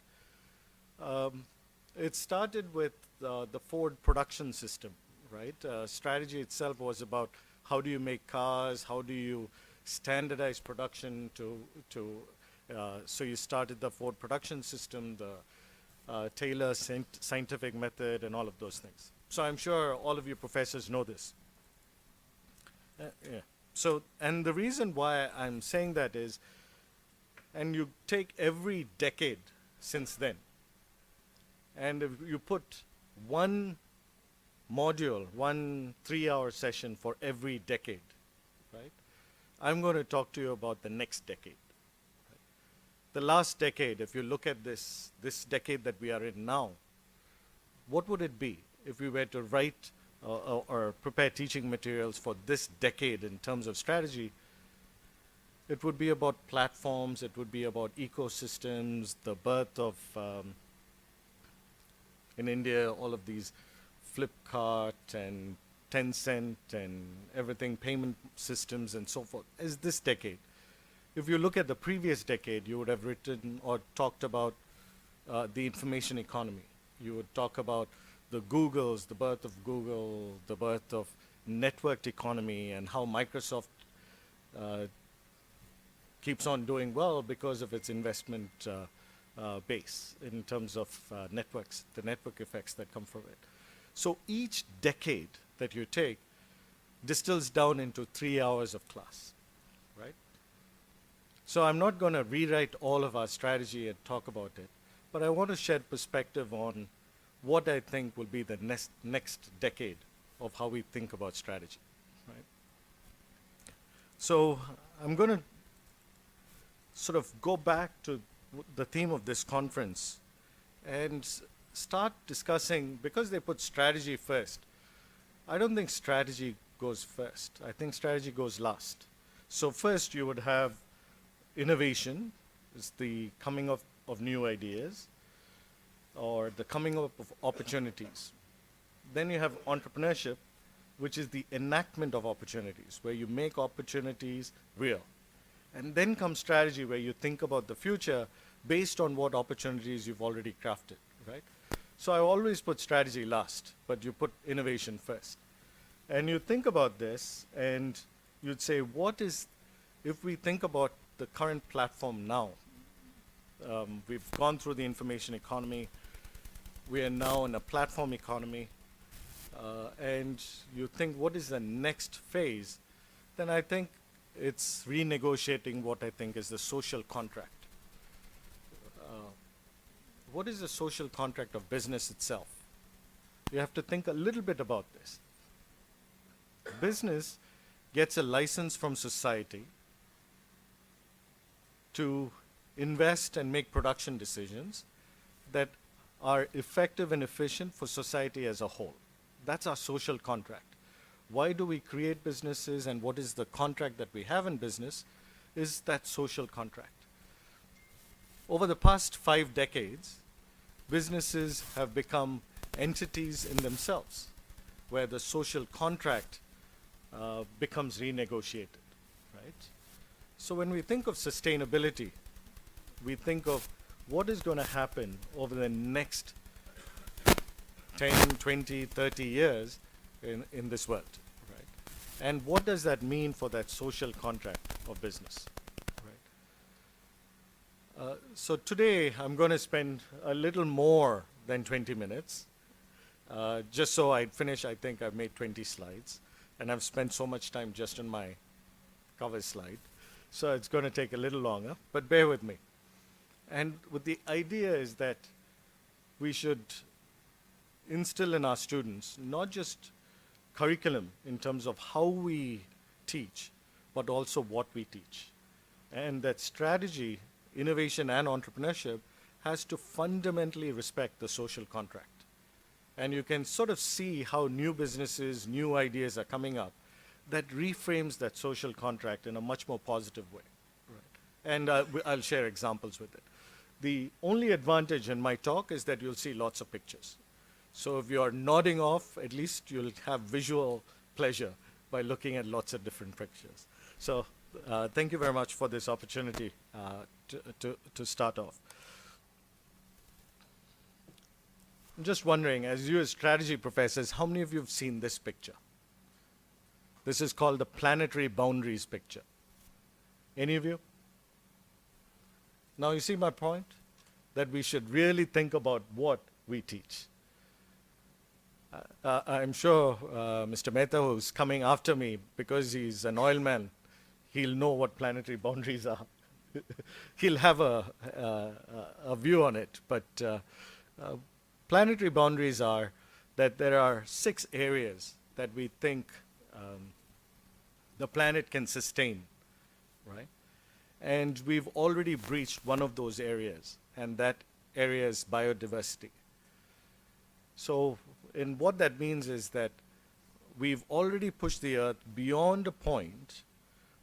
it started with the Ford production system, right? Strategy itself was about how do you make cars, how do you standardize production so you started the Ford production system, the Taylor scientific method, and all of those things. So I'm sure all of you professors know this. Yeah. So, and the reason why I'm saying that is, and you take every decade since then, and if you put one module, 1 3-hour session for every decade, right? I'm going to talk to you about the next decade. Right? The last decade, if you look at this decade that we are in now, what would it be if we were to write or prepare teaching materials for this decade in terms of strategy? It would be about platforms, it would be about ecosystems, the birth of, in India, all of these Flipkart and Tencent and everything, payment systems and so forth, is this decade. If you look at the previous decade, you would have written or talked about the information economy. You would talk about the Googles, the birth of Google, the birth of networked economy, and how Microsoft keeps on doing well because of its investment base in terms of networks, the network effects that come from it. So each decade that you take distills down into 3 hours of class, right? So I'm not going to rewrite all of our strategy and talk about it, but I want to shed perspective on what I think will be the next decade of how we think about strategy, right? So I'm going to sort of go back to the theme of this conference and start discussing, because they put strategy first, I don't think strategy goes first. I think strategy goes last. So first you would have innovation, is the coming of new ideas, or the coming up of opportunities. Then you have entrepreneurship, which is the enactment of opportunities, where you make opportunities real. And then comes strategy, where you think about the future based on what opportunities you've already crafted, right? So I always put strategy last, but you put innovation first. And you think about this, and you'd say, what is, if we think about the current platform now, we've gone through the information economy, we are now in a platform economy, and you think, what is the next phase? Then I think it's renegotiating what I think is the social contract. What is the social contract of business itself? You have to think a little bit about this. Business gets a license from society to invest and make production decisions that are effective and efficient for society as a whole. That's our social contract. Why do we create businesses, and what is the contract that we have in business is that social contract. Over the past 5 decades, businesses have become entities in themselves, where the social contract becomes renegotiated, right? So when we think of sustainability, we think of what is going to happen over the next 10, 20, 30 years in this world, right? And what does that mean for that social contract of business, right? So today I'm going to spend a little more than 20 minutes. Just so I'd finish, I think I've made 20 slides, and I've spent so much time just on my cover slide. So it's going to take a little longer, but bear with me. And with the idea is that we should instill in our students not just curriculum in terms of how we teach, but also what we teach. And that strategy, innovation, and entrepreneurship has to fundamentally respect the social contract. And you can sort of see how new businesses, new ideas are coming up that reframes that social contract in a much more positive way. And I'll share examples with it. The only advantage in my talk is that you'll see lots of pictures. So if you're nodding off, at least you'll have visual pleasure by looking at lots of different pictures. So thank you very much for this opportunity to start off. I'm just wondering, as you as strategy professors, how many of you have seen this picture? This is called the planetary boundaries picture. Any of you? Now you see my point? That we should really think about what we teach. I'm sure Mr. Mehta, who's coming after me, because he's an oil man, he'll know what planetary boundaries are. He'll have a view on it. But planetary boundaries are that there are 6 areas that we think the planet can sustain, right? And we've already breached one of those areas, and that area is biodiversity. So, and what that means is that we've already pushed the Earth beyond a point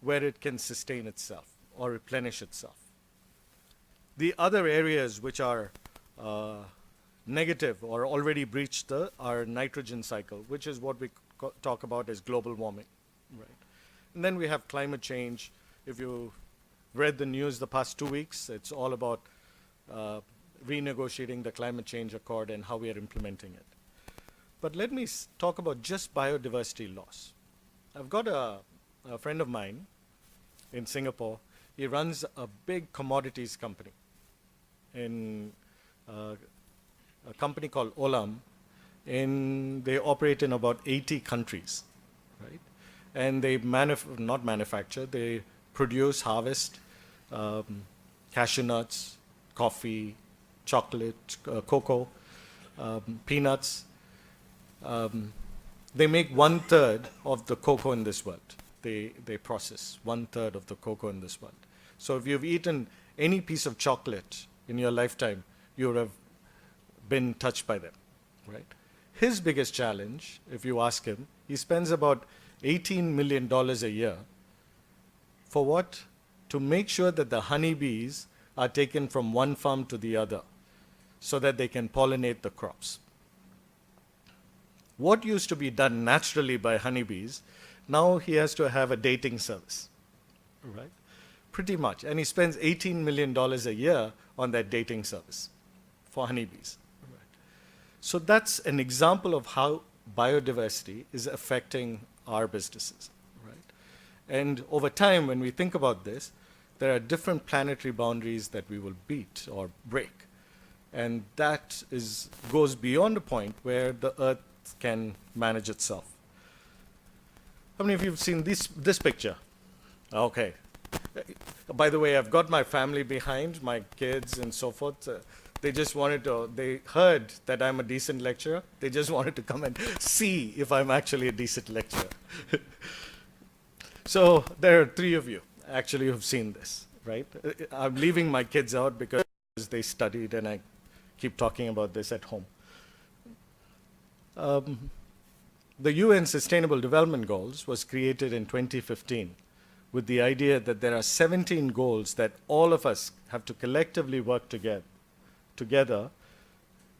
where it can sustain itself or replenish itself. The other areas which are negative or already breached our nitrogen cycle, which is what we talk about as global warming, right? And then we have climate change. If you read the news the past 2 weeks, it's all about renegotiating the climate change accord and how we are implementing it. But let me talk about just biodiversity loss. I've got a friend of mine in Singapore. He runs a big commodities company in a company called Olam. They operate in about 80 countries, right? And they not manufacture, they produce, harvest cashew nuts, coffee, chocolate, cocoa, peanuts. They make 1/3 of the cocoa in this world. They process 1/3 of the cocoa in this world. So if you've eaten any piece of chocolate in your lifetime, you would have been touched by them, right? His biggest challenge, if you ask him, he spends about $18 million a year for what? To make sure that the honeybees are taken from one farm to the other so that they can pollinate the crops. What used to be done naturally by honeybees, now he has to have a dating service, right? Pretty much. And he spends $18 million a year on that dating service for honeybees. Right. So that's an example of how biodiversity is affecting our businesses, right? And over time, when we think about this, there are different planetary boundaries that we will beat or break. And that goes beyond a point where the Earth can manage itself. How many of you have seen this picture? Okay. By the way, I've got my family behind, my kids and so forth. They just wanted to, they heard that I'm a decent lecturer. They just wanted to come and see if I'm actually a decent lecturer. So there are 3 of you actually who've seen this, right? I'm leaving my kids out because they studied and I keep talking about this at home. The UN Sustainable Development Goals was created in 2015 with the idea that there are 17 goals that all of us have to collectively work together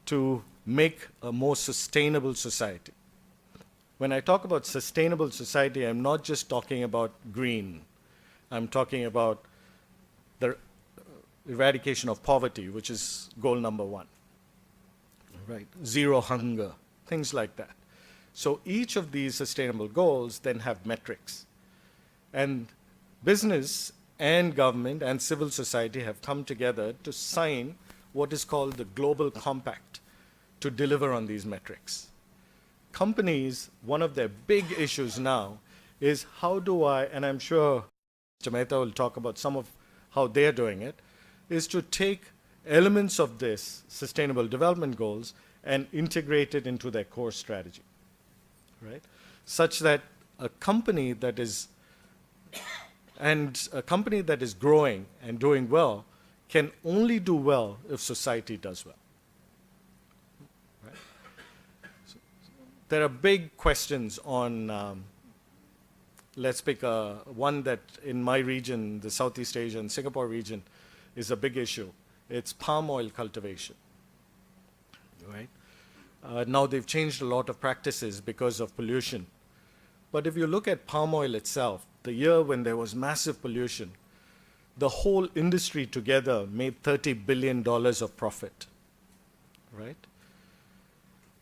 to make a more sustainable society. When I talk about sustainable society, I'm not just talking about green. I'm talking about the eradication of poverty, which is goal number 1. Right? Zero hunger, things like that. So each of these sustainable goals then have metrics. And business and government and civil society have come together to sign what is called the Global Compact to deliver on these metrics. Companies, one of their big issues now is how do I, and I'm sure Mr. Mehta will talk about some of how they're doing it, is to take elements of this Sustainable Development Goals and integrate it into their core strategy, right? Such that a company that is growing and doing well can only do well if society does well. Right? there are big questions on, let's pick one that in my region, the Southeast Asia and Singapore region, is a big issue. It's palm oil cultivation, right? Now they've changed a lot of practices because of pollution. But if you look at palm oil itself, the year when there was massive pollution, the whole industry together made $30 billion of profit, right?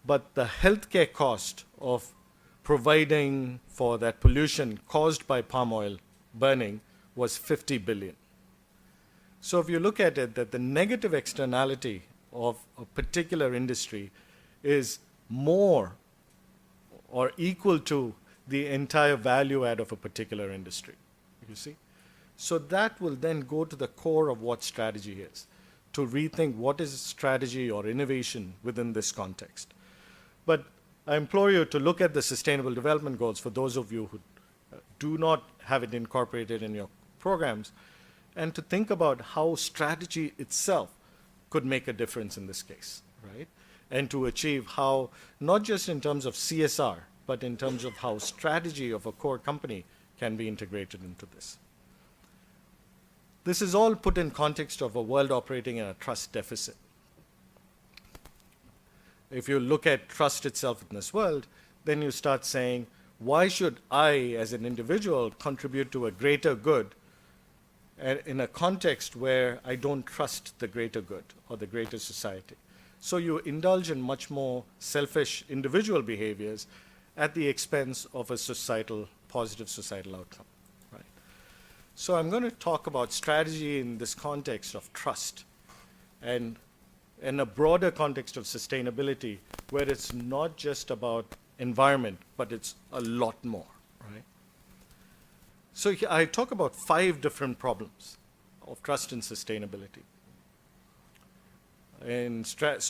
But the healthcare cost of providing for that pollution caused by palm oil burning was 50 billion. So if you look at it, that the negative externality of a particular industry is more or equal to the entire value add of a particular industry, you see? So that will then go to the core of what strategy is, to rethink what is strategy or innovation within this context. But I implore you to look at the Sustainable Development Goals for those of you who do not have it incorporated in your programs, and to think about how strategy itself could make a difference in this case, right? And to achieve how, not just in terms of CSR, but in terms of how strategy of a core company can be integrated into this. This is all put in context of a world operating in a trust deficit. If you look at trust itself in this world, then you start saying, why should I, as an individual, contribute to a greater good in a context where I don't trust the greater good or the greater society? So you indulge in much more selfish individual behaviors at the expense of a positive societal outcome, right? So I'm going to talk about strategy in this context of trust and in a broader context of sustainability, where it's not just about environment, but it's a lot more, right? So I talk about 5 different problems of trust and sustainability. In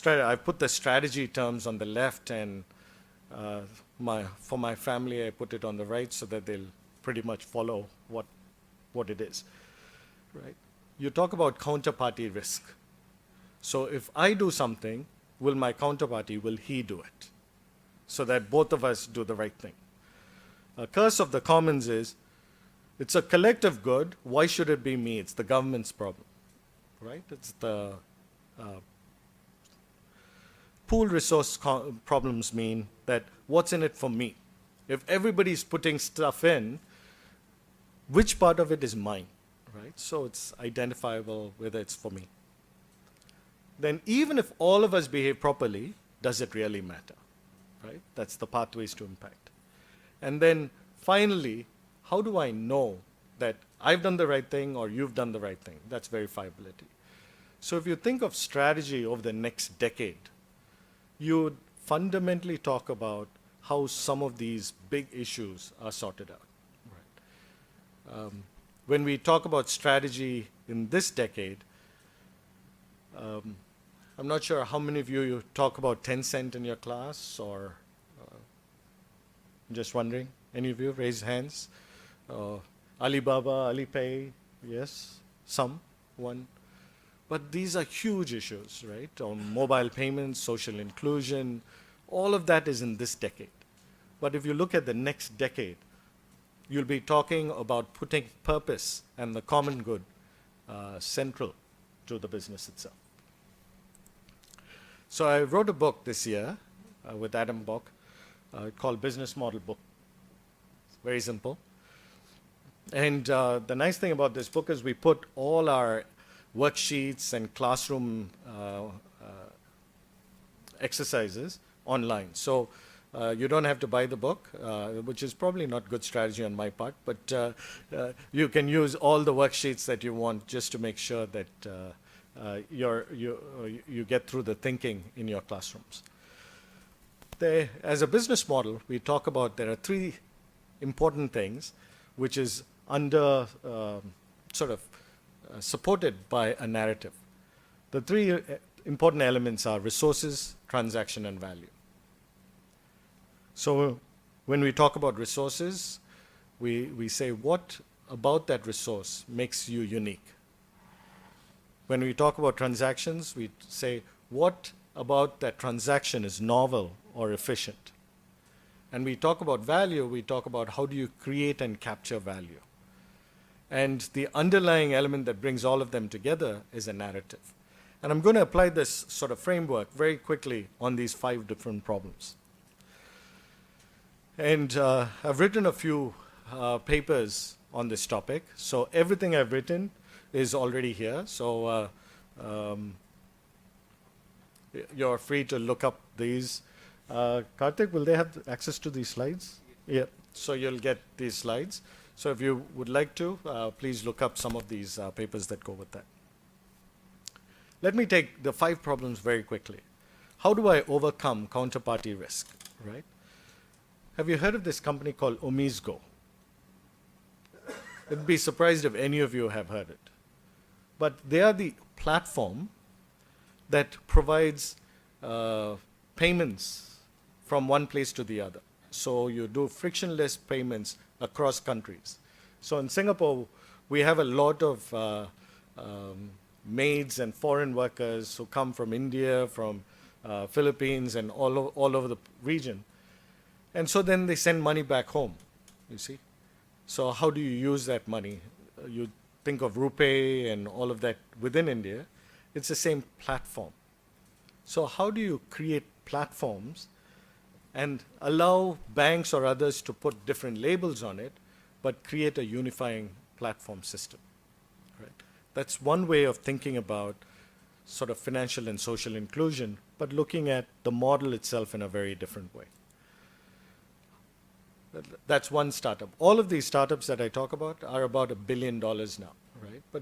I've put the strategy terms on the left, and for my family, I put it on the right so that they'll pretty much follow what it is, right? You talk about counterparty risk. So if I do something, will my counterparty, will he do it? So that both of us do the right thing. A curse of the commons is, it's a collective good, why should it be me? It's the government's problem, right? It's the pool resource problems mean that what's in it for me? If everybody's putting stuff in, which part of it is mine, right? So it's identifiable whether it's for me. Then even if all of us behave properly, does it really matter, right? That's the pathways to impact. And then finally, how do I know that I've done the right thing or you've done the right thing? That's verifiability. So if you think of strategy over the next decade, you would fundamentally talk about how some of these big issues are sorted out. Right? When we talk about strategy in this decade, I'm not sure how many of you talk about Tencent in your class, or I'm just wondering, any of you raise hands? Alibaba, Alipay, yes, some, one. But these are huge issues, right? On mobile payments, social inclusion, all of that is in this decade. But if you look at the next decade, you'll be talking about putting purpose and the common good central to the business itself. So I wrote a book this year with Adam Bock called Business Model Book. It's very simple. And the nice thing about this book is we put all our worksheets and classroom exercises online. So you don't have to buy the book, which is probably not good strategy on my part, but you can use all the worksheets that you want just to make sure that you get through the thinking in your classrooms. As a business model, we talk about there are 3 important things which is under supported by a narrative. The 3 important elements are resources, transaction, and value. So when we talk about resources, we say what about that resource makes you unique. When we talk about transactions, we say what about that transaction is novel or efficient. And we talk about value, we talk about how do you create and capture value. And the underlying element that brings all of them together is a narrative. And I'm going to apply this sort of framework very quickly on these 5 different problems. And I've written a few papers on this topic. So everything I've written is already here. So you're free to look up these. Karthik, will they have access to these slides? Yeah. So you'll get these slides. So if you would like to, please look up some of these papers that go with that. Let me take the 5 problems very quickly. How do I overcome counterparty risk, right? Have you heard of this company called Omisgo? I'd be surprised if any of you have heard it. But they are the platform that provides payments from one place to the other. So you do frictionless payments across countries. So in Singapore, we have a lot of maids and foreign workers who come from India, from Philippines, and all over the region. And so then they send money back home, you see. So how do you use that money? You think of RuPay and all of that within India. It's the same platform. So how do you create platforms and allow banks or others to put different labels on it, but create a unifying platform system? Right? That's one way of thinking about sort of financial and social inclusion, but looking at the model itself in a very different way. That's one startup. All of these startups that I talk about are about $1 billion now, right? But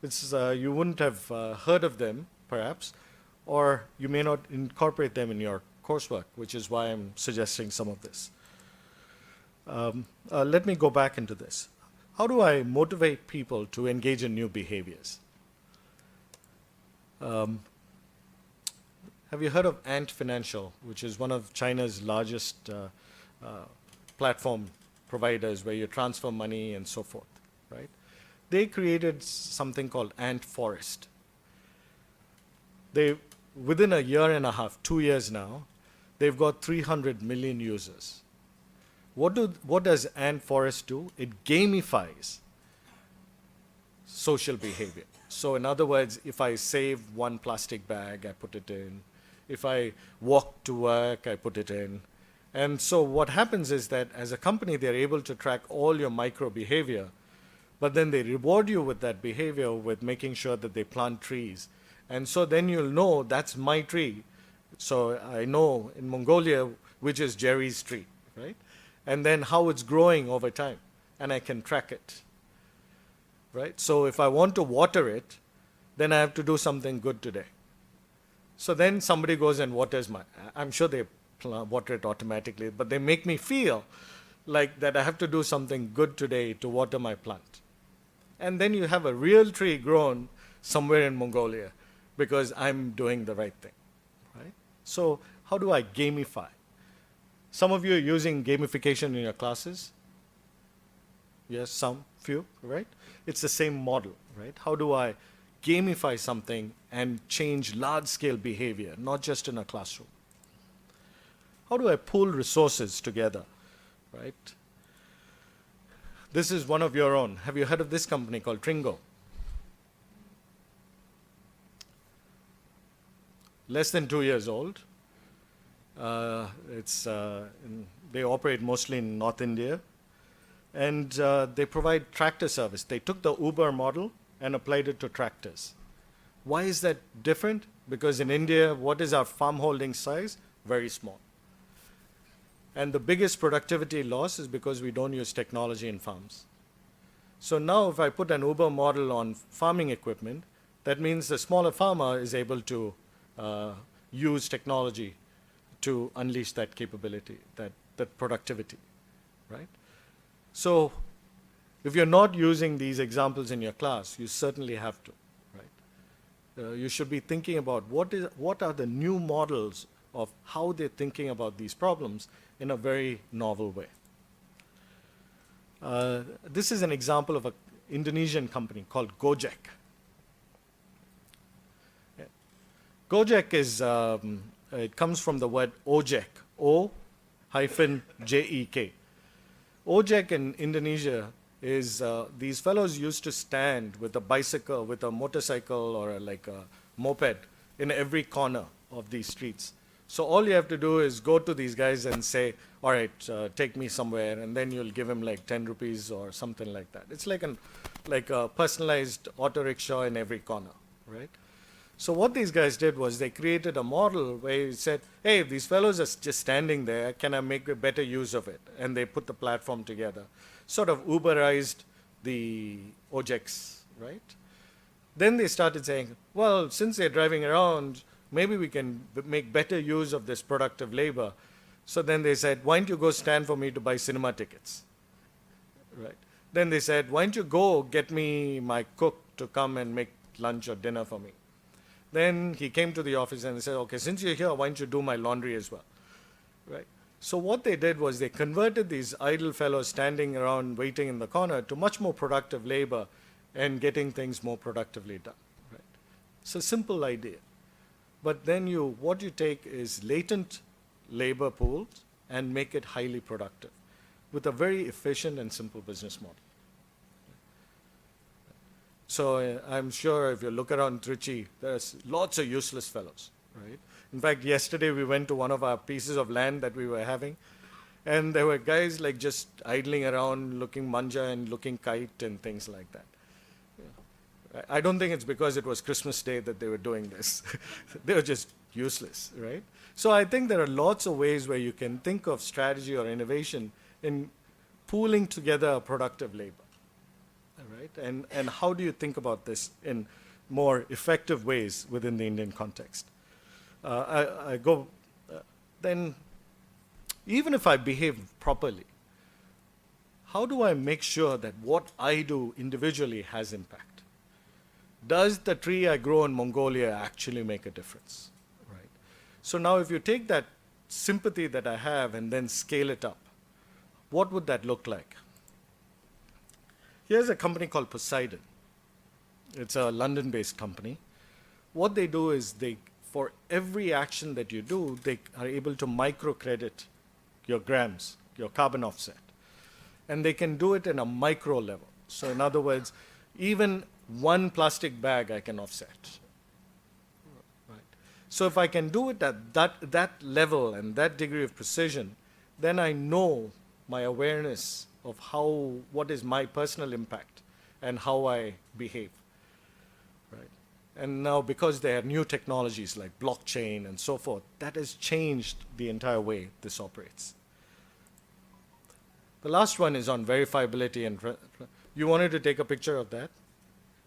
it's, you wouldn't have heard of them, perhaps, or you may not incorporate them in your coursework, which is why I'm suggesting some of this. Let me go back into this. How do I motivate people to engage in new behaviors? Have you heard of Ant Financial, which is one of China's largest platform providers where you transfer money and so forth, right? They created something called Ant Forest. They, within a year and a half, 2 years now, they've got 300 million users. What does Ant Forest do? It gamifies social behavior. So in other words, if I save one plastic bag, I put it in. If I walk to work, I put it in. And so what happens is that as a company, they're able to track all your micro behavior, but then they reward you with that behavior with making sure that they plant trees. And so then you'll know that's my tree. So I know in Mongolia, which is Jerry's tree, right? And then how it's growing over time, and I can track it, right? So if I want to water it, then I have to do something good today. So then somebody goes and waters I'm sure they water it automatically, but they make me feel like that I have to do something good today to water my plant. And then you have a real tree grown somewhere in Mongolia because I'm doing the right thing, right? So how do I gamify? Some of you are using gamification in your classes. Yes, some, few, right? It's the same model, right? How do I gamify something and change large-scale behavior, not just in a classroom? How do I pool resources together, right? This is one of your own. Have you heard of this company called Tringo? Less than 2 years old. They operate mostly in North India. And they provide tractor service. They took the Uber model and applied it to tractors. Why is that different? Because in India, what is our farm holding size? Very small. And the biggest productivity loss is because we don't use technology in farms. So now if I put an Uber model on farming equipment, that means the smaller farmer is able to use technology to unleash that capability, that productivity, right? So if you're not using these examples in your class, you certainly have to, right? You should be thinking about what are the new models of how they're thinking about these problems in a very novel way. This is an example of an Indonesian company called Gojek. Yeah. Gojek is, it comes from the word ojek, O OJEK. OJEK in Indonesia is these fellows used to stand with a bicycle, with a motorcycle or like a moped in every corner of these streets. So all you have to do is go to these guys and say, all right, take me somewhere, and then you'll give him like 10 rupees or something like that. It's like a personalized auto rickshaw in every corner, right? So what these guys did was they created a model where you said, hey, these fellows are just standing there, can I make a better use of it? And they put the platform together. Sort of Uberized the OJEKs, right? Then they started saying, well, since they're driving around, maybe we can make better use of this productive labor. So then they said, why don't you go stand for me to buy cinema tickets? Right. Then they said, why don't you go get me my cook to come and make lunch or dinner for me? Then he came to the office and said, okay, since you're here, why don't you do my laundry as well? Right. So what they did was they converted these idle fellows standing around waiting in the corner to much more productive labor and getting things more productively done. Right. It's a simple idea. But then what you take is latent labor pools and make it highly productive with a very efficient and simple business model. So I'm sure if you look around Trichy, there's lots of useless fellows, right? In fact, yesterday we went to one of our pieces of land that we were having, and there were guys like just idling around, looking manja and looking kite and things like that. I don't think it's because it was Christmas Day that they were doing this. They were just useless, right? So I think there are lots of ways where you can think of strategy or innovation in pooling together a productive labor, right? And how do you think about this in more effective ways within the Indian context? Then even if I behave properly, how do I make sure that what I do individually has impact? Does the tree I grow in Mongolia actually make a difference? Right. So now if you take that sympathy that I have and then scale it up, what would that look like? Here's a company called Poseidon. It's a London-based company. What they do is for every action that you do, they are able to microcredit your grams, your carbon offset. And they can do it in a micro level. So in other words, even one plastic bag I can offset. Right. So if I can do it at that level and that degree of precision, then I know my awareness of what is my personal impact and how I behave. Right. And now because there are new technologies like blockchain and so forth, that has changed the entire way this operates. The last one is on verifiability and you wanted to take a picture of that?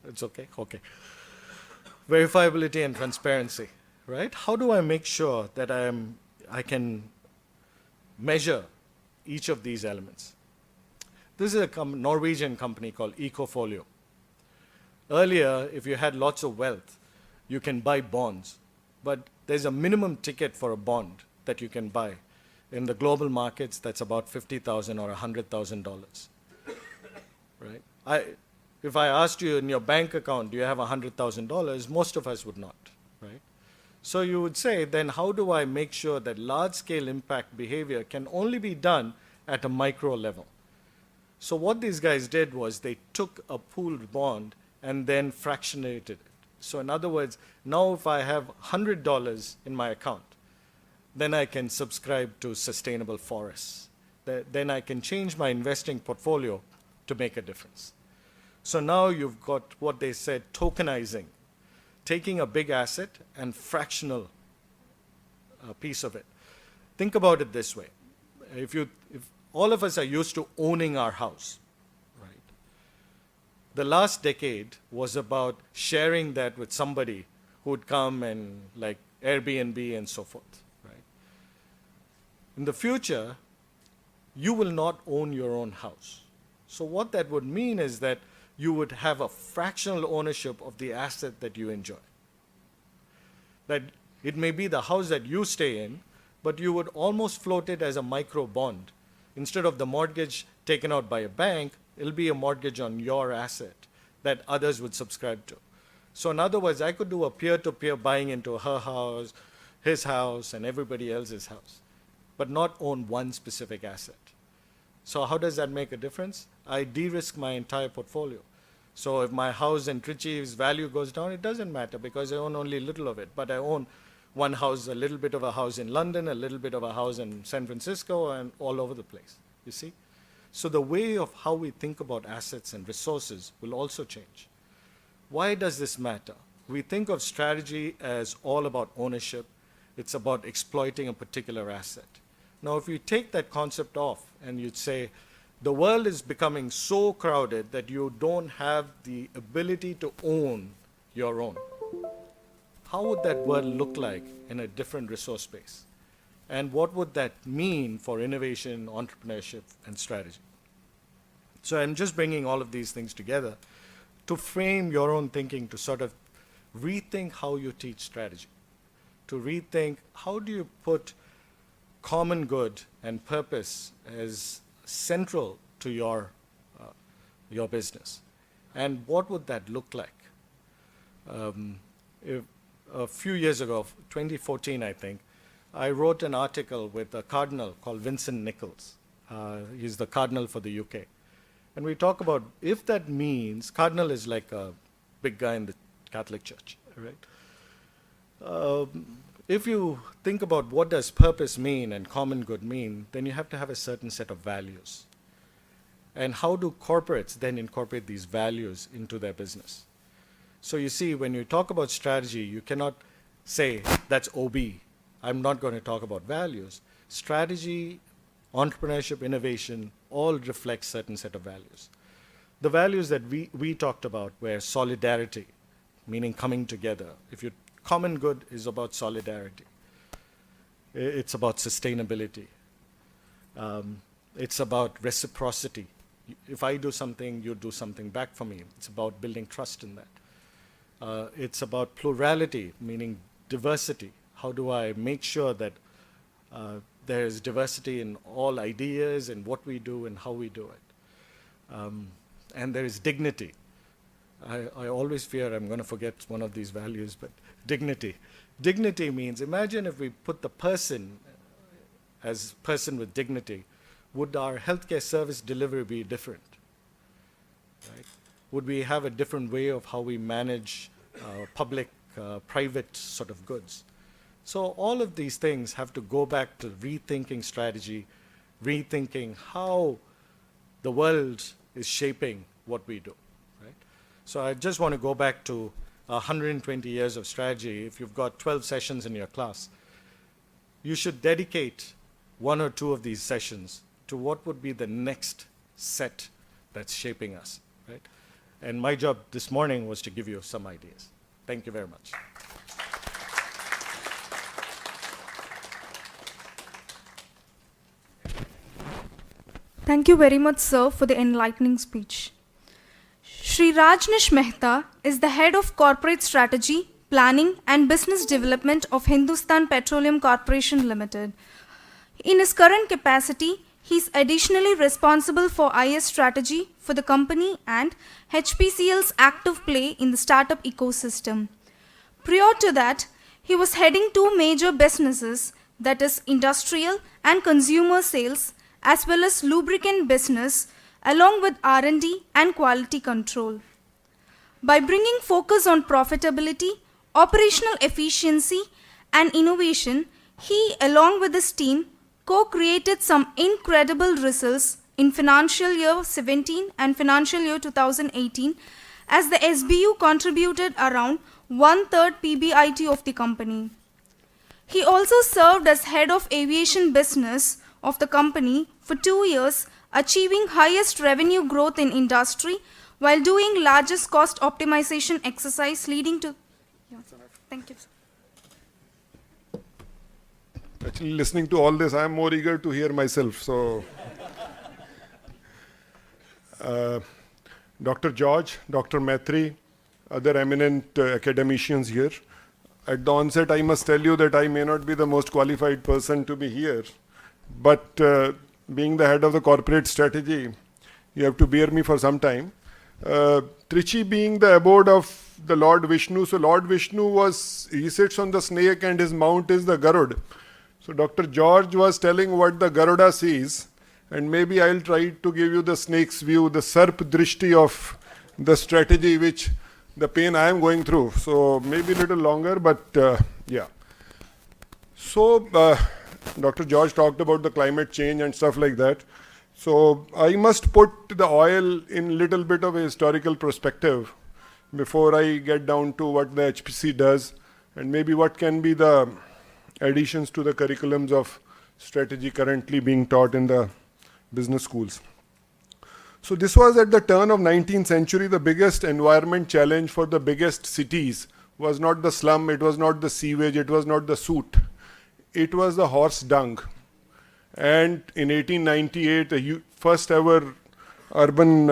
It's okay? Okay. Verifiability and transparency, right? How do I make sure that I can measure each of these elements? This is a Norwegian company called Ecofolio. Earlier, if you had lots of wealth, you can buy bonds, but there's a minimum ticket for a bond that you can buy. In the global markets, that's about $50,000 or $100,000, right? If I asked you in your bank account, do you have $100,000, most of us would not, right? So you would say, then how do I make sure that large-scale impact behavior can only be done at a micro level? So what these guys did was they took a pooled bond and then fractionated it. So in other words, now if I have $100 in my account, then I can subscribe to sustainable forests. Then I can change my investing portfolio to make a difference. So now you've got what they said, tokenizing, taking a big asset and fractional piece of it. Think about it this way. If all of us are used to owning our house, right? The last decade was about sharing that with somebody who would come and like Airbnb and so forth, right? In the future, you will not own your own house. So what that would mean is that you would have a fractional ownership of the asset that you enjoy. That it may be the house that you stay in, but you would almost float it as a micro bond. Instead of the mortgage taken out by a bank, it'll be a mortgage on your asset that others would subscribe to. So in other words, I could do a peer-to-peer buying into her house, his house, and everybody else's house. but not own one specific asset. So how does that make a difference? I de-risk my entire portfolio. So if my house in Trichy's value goes down, it doesn't matter because I own only a little of it. But I own one house, a little bit of a house in London, a little bit of a house in San Francisco, and all over the place, you see? So the way of how we think about assets and resources will also change. Why does this matter? We think of strategy as all about ownership. It's about exploiting a particular asset. Now, if you take that concept off and you'd say, the world is becoming so crowded that you don't have the ability to own your own. How would that world look like in a different resource base? And what would that mean for innovation, entrepreneurship, and strategy? So I'm just bringing all of these things together to frame your own thinking, to sort of rethink how you teach strategy, to rethink how do you put common good and purpose as central to your business, and what would that look like? If a few years ago, 2014 I think, I wrote an article with a cardinal called Vincent Nichols. He's the cardinal for the UK. And we talk about if that means, cardinal is like a big guy in the Catholic Church, right? If you think about what does purpose mean and common good mean, then you have to have a certain set of values. And how do corporates then incorporate these values into their business? So you see, when you talk about strategy, you cannot say, that's OB. I'm not going to talk about values. Strategy, entrepreneurship, innovation, all reflect certain set of values. The values that we talked about were solidarity, meaning coming together. If you common good is about solidarity. It's about sustainability. It's about reciprocity. If I do something, you do something back for me. It's about building trust in that. It's about plurality, meaning diversity. How do I make sure that there is diversity in all ideas and what we do and how we do it? And there is dignity. I always fear I'm going to forget one of these values, but dignity. Dignity means, imagine if we put the person as person with dignity, would our healthcare service delivery be different? Right? Would we have a different way of how we manage public, private sort of goods? So all of these things have to go back to rethinking strategy, rethinking how the world is shaping what we do. Right? So I just want to go back to 120 years of strategy. If you've got 12 sessions in your class, you should dedicate one or two of these sessions to what would be the next set that's shaping us. Right? And my job this morning was to give you some ideas. Thank you very much. Thank you very much, sir, for the enlightening speech. Shri Rajnish Mehta is the head of corporate strategy, planning and business development of Hindustan Petroleum Corporation Limited. In his current capacity, he is additionally responsible for IS strategy for the company and HPCL's active play in the startup ecosystem. Prior to that, he was heading two major businesses, that is industrial and consumer sales, as well as lubricant business, along with R&D and quality control. By bringing focus on profitability, operational efficiency, and innovation, he, along with his team, co-created some incredible results in financial year 17 and financial year 2018, as the SBU contributed around 1/3 PBIT of the company. He also served as head of aviation business of the company for 2 years, achieving highest revenue growth in industry while doing largest cost optimization exercise leading to... Yeah. Thank you. Actually, listening to all this, I am more eager to hear myself. So, Dr. George, Dr. Maitri, other eminent academicians here. At the onset, I must tell you that I may not be the most qualified person to be here, but being the head of the corporate strategy, you have to bear me for some time. Trichy being the abode of the Lord Vishnu, so Lord Vishnu he sits on the snake and his mount is the Garud. So Dr. George was telling what the Garuda sees, and maybe I'll try to give you the snake's view, the Sarp Drishti of the strategy which the pain I am going through. So maybe a little longer, but yeah. So Dr. George talked about the climate change and stuff like that. So I must put the oil in little bit of a historical perspective before I get down to what the HPC does and maybe what can be the additions to the curriculums of strategy currently being taught in the business schools. So this was at the turn of 19th century. The biggest environment challenge for the biggest cities was not the slum, it was not the sewage, it was not the soot. It was the horse dung. And in 1898, the first ever urban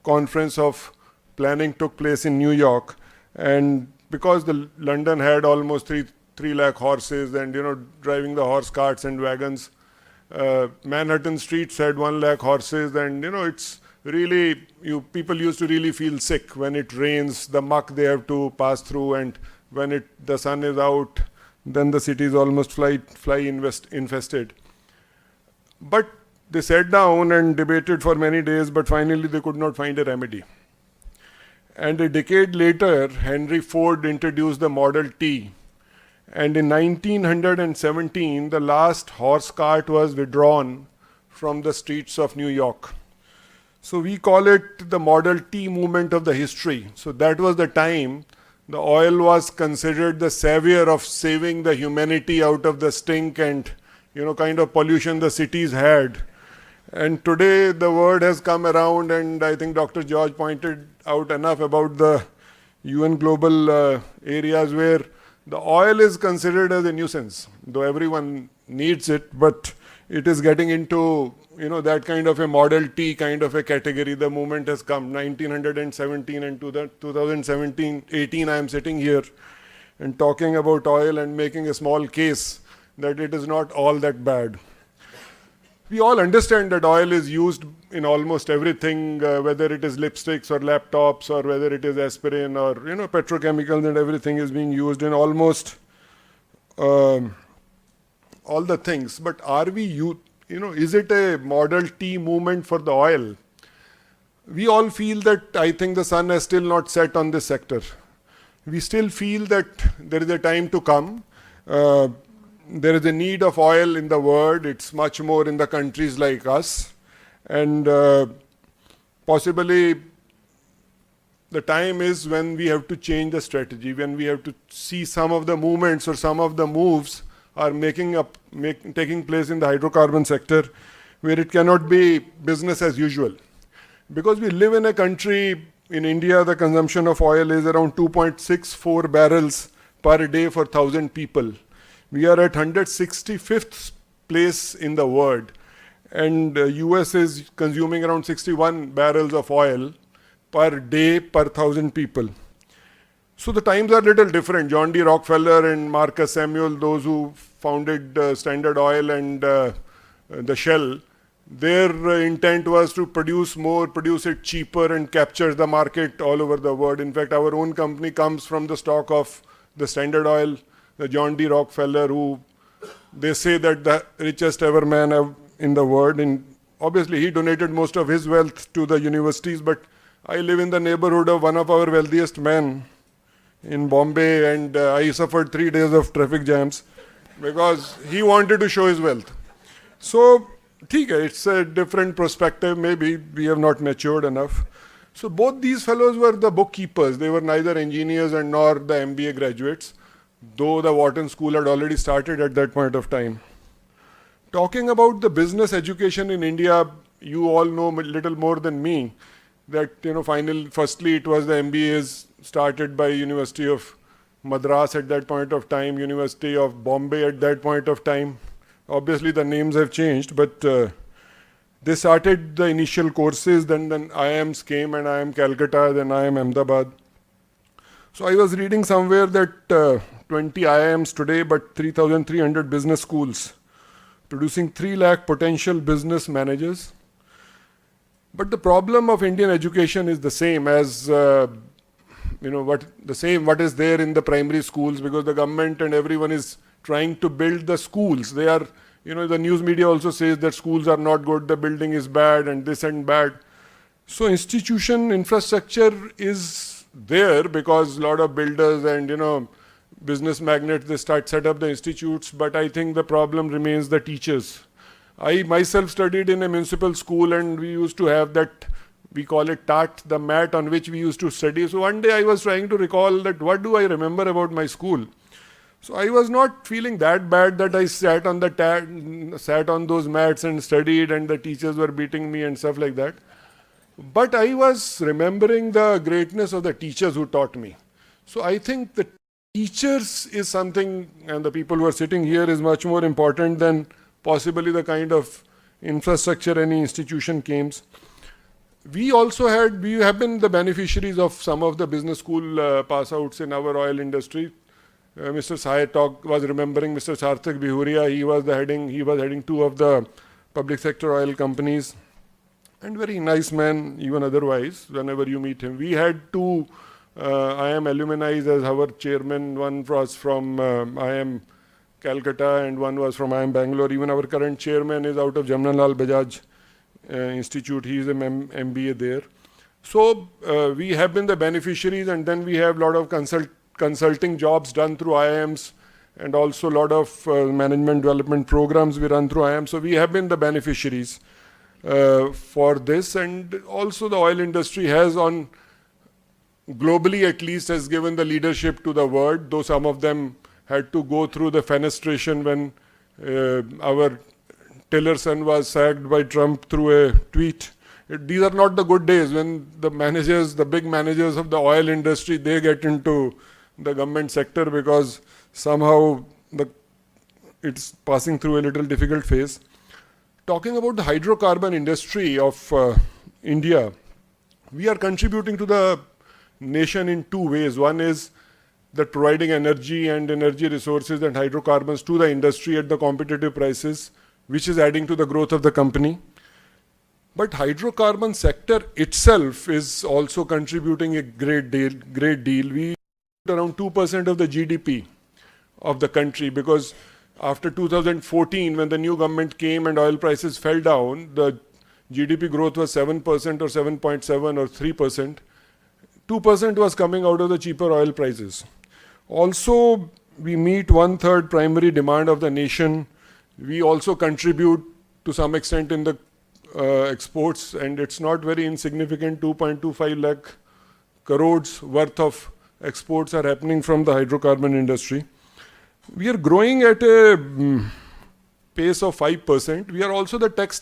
conference of planning took place in New York. And because the London had almost 3 lakh horses and, driving the horse carts and wagons, Manhattan streets had 1 lakh horses, and it's really, people used to really feel sick when it rains, the muck they have to pass through, and when the sun is out, then the city is almost fly infested. But they sat down and debated for many days, but finally they could not find a remedy. And a decade later, Henry Ford introduced the Model T. And in 1917, the last horse cart was withdrawn from the streets of New York. So we call it the Model T movement of the history. So that was the time the oil was considered the savior of saving the humanity out of the stink and kind of pollution the cities had. And today the word has come around, and I think Dr. George pointed out enough about the UN global areas where the oil is considered as a nuisance, though everyone needs it, but it is getting into that kind of a Model T kind of a category. The movement has come. 1917 and 2017, 18, I am sitting here and talking about oil and making a small case that it is not all that bad. We all understand that oil is used in almost everything, whether it is lipsticks or laptops or whether it is aspirin or petrochemicals, and everything is being used in almost all the things. But are we, is it a Model T movement for the oil? We all feel that I think the sun has still not set on this sector. We still feel that there is a time to come. There is a need of oil in the world. It's much more in the countries like us. And possibly the time is when we have to change the strategy, when we have to see some of the movements or some of the moves are taking place in the hydrocarbon sector where it cannot be business as usual. Because we live in a country, in India, the consumption of oil is around 2.64 barrels per day for 1,000 people. We are at 165th place in the world, and US is consuming around 61 barrels of oil per day per 1,000 people. So the times are a little different. John D. Rockefeller and Marcus Samuel, those who founded Standard Oil and the Shell, their intent was to produce more, produce it cheaper, and capture the market all over the world. In fact, our own company comes from the stock of the Standard Oil, the John D. Rockefeller, who they say that the richest ever man in the world. And obviously he donated most of his wealth to the universities, but I live in the neighborhood of one of our wealthiest men in Bombay, and I suffered 3 days of traffic jams because he wanted to show his wealth. So, it's a different perspective. Maybe we have not matured enough. So both these fellows were the bookkeepers. They were neither engineers and nor the MBA graduates, though the Wharton School had already started at that point of time. Talking about the business education in India, you all know a little more than me that, firstly it was the MBAs started by University of Madras at that point of time, University of Bombay at that point of time. Obviously the names have changed, but they started the initial courses, then IIMs came, and IIM Calcutta, then IIM Ahmedabad. So I was reading somewhere that 20 IIMs today, but 3,300 business schools, producing 3 lakh potential business managers. But the problem of Indian education is the same as, what is there in the primary schools, because the government and everyone is trying to build the schools. They are, the news media also says that schools are not good, the building is bad and this and bad. So institution infrastructure is there because a lot of builders and, business magnates, they set up the institutes, but I think the problem remains the teachers. I myself studied in a municipal school and we used to have that, we call it tat, the mat on which we used to study. So one day I was trying to recall that what do I remember about my school. So I was not feeling that bad that I sat on those mats and studied and the teachers were beating me and stuff like that. But I was remembering the greatness of the teachers who taught me. So I think the teachers is something, and the people who are sitting here is much more important than possibly the kind of infrastructure any institution claims. We have been the beneficiaries of some of the business school pass outs in our oil industry. Mr. Sai was remembering Mr. Sarthak Bihuria. He was heading two of the public sector oil companies. And very nice man, even otherwise, whenever you meet him. We had two IIM alumni as our chairman. One was from IIM Calcutta and one was from IIM Bangalore. Even our current chairman is out of Jamnalal Bajaj Institute. He is an MBA there. So we have been the beneficiaries, and then we have a lot of consulting jobs done through IIMs and also a lot of management development programs we run through IIM. So we have been the beneficiaries for this, and also the oil industry has globally at least has given the leadership to the world, though some of them had to go through the fenestration when our Tillerson was sacked by Trump through a tweet. These are not the good days when the big managers of the oil industry, they get into the government sector because somehow it's passing through a little difficult phase. Talking about the hydrocarbon industry of India, we are contributing to the nation in two ways. One is that providing energy and energy resources and hydrocarbons to the industry at the competitive prices, which is adding to the growth of the company. But hydrocarbon sector itself is also contributing a great deal. We around 2% of the GDP of the country, because after 2014, when the new government came and oil prices fell down, the GDP growth was 7% or 7.7 or 3%. 2% was coming out of the cheaper oil prices. Also, we meet 1/3 primary demand of the nation. We also contribute to some extent in the exports, and it's not very insignificant. 2.25 lakh crores worth of exports are happening from the hydrocarbon industry. We are growing at a pace of 5%. We are also the tax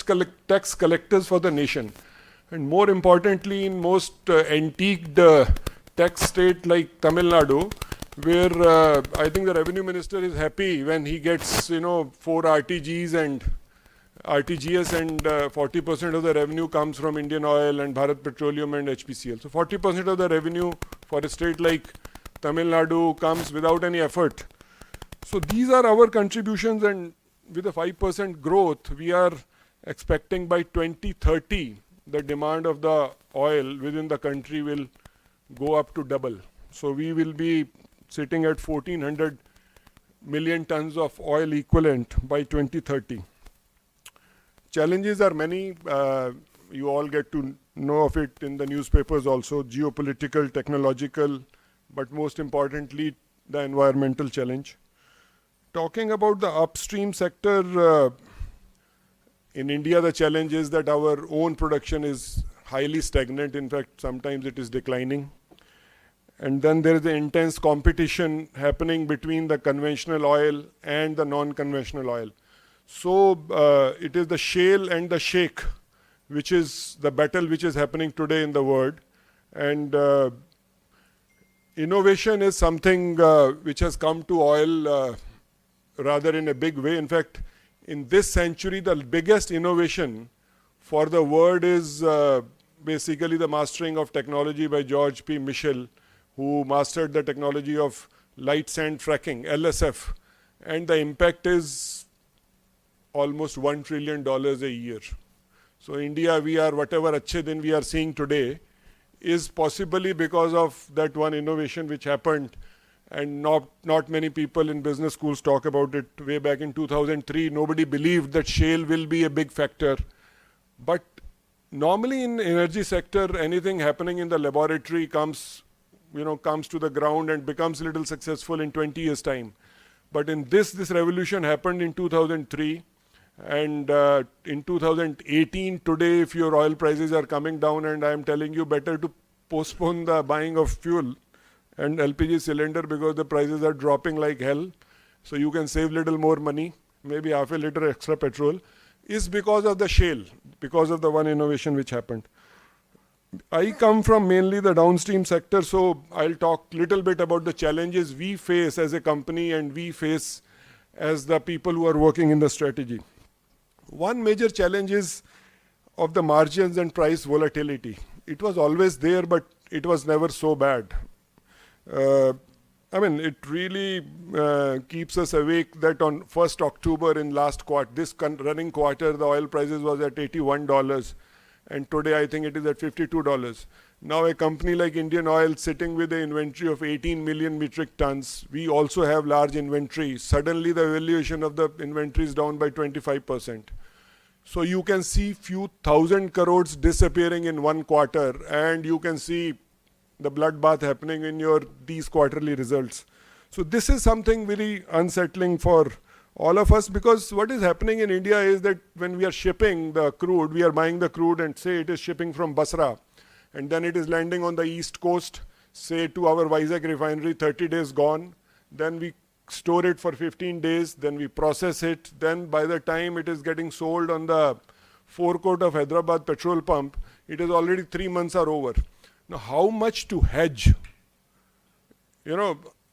collectors for the nation. And more importantly, in most antiqued tax state like Tamil Nadu, where I think the revenue minister is happy when he gets 4 RTGS and 40% of the revenue comes from Indian Oil and Bharat Petroleum and HPCL. So 40% of the revenue for a state like Tamil Nadu comes without any effort. So these are our contributions, and with a 5% growth, we are expecting by 2030 the demand of the oil within the country will go up to double. So we will be sitting at 1400 million tons of oil equivalent by 2030. Challenges are many. You all get to know of it in the newspapers also, geopolitical, technological, but most importantly, the environmental challenge. Talking about the upstream sector, in India, the challenge is that our own production is highly stagnant. In fact, sometimes it is declining. And then there is the intense competition happening between the conventional oil and the non-conventional oil. So it is the shale and the shake, which is the battle which is happening today in the world. And innovation is something which has come to oil rather in a big way. In fact, in this century, the biggest innovation for the world is basically the mastering of technology by George P. Mitchell, who mastered the technology of light sand fracking, LSF. And the impact is almost $1 trillion a year. So India, we are whatever achhe din we are seeing today is possibly because of that one innovation which happened and not many people in business schools talk about it. Way back in 2003, nobody believed that shale will be a big factor. But normally in energy sector, anything happening in the laboratory comes to the ground and becomes a little successful in 20 years time. But in this revolution happened in 2003, and in 2018, today, if your oil prices are coming down, and I am telling you better to postpone the buying of fuel and LPG cylinder because the prices are dropping like hell, so you can save little more money, maybe half a liter extra petrol, is because of the shale, because of the one innovation which happened. I come from mainly the downstream sector, so I'll talk little bit about the challenges we face as a company and we face as the people who are working in the strategy. One major challenge is of the margins and price volatility. It was always there, but it was never so bad. It really keeps us awake that on 1st October in last quarter, this running quarter, the oil prices was at $81. And today I think it is at $52. Now a company like Indian Oil sitting with an inventory of 18 million metric tons, we also have large inventory. Suddenly the valuation of the inventory is down by 25%. So you can see few thousand crores disappearing in one quarter, and you can see the bloodbath happening in these quarterly results. So this is something very unsettling for all of us, because what is happening in India is that when we are shipping the crude, we are buying the crude and say it is shipping from Basra, and then it is landing on the east coast, say to our Vizag refinery, 30 days gone, then we store it for 15 days, then we process it, then by the time it is getting sold on the forecourt of Hyderabad petrol pump, it is already 3 months are over. Now how much to hedge?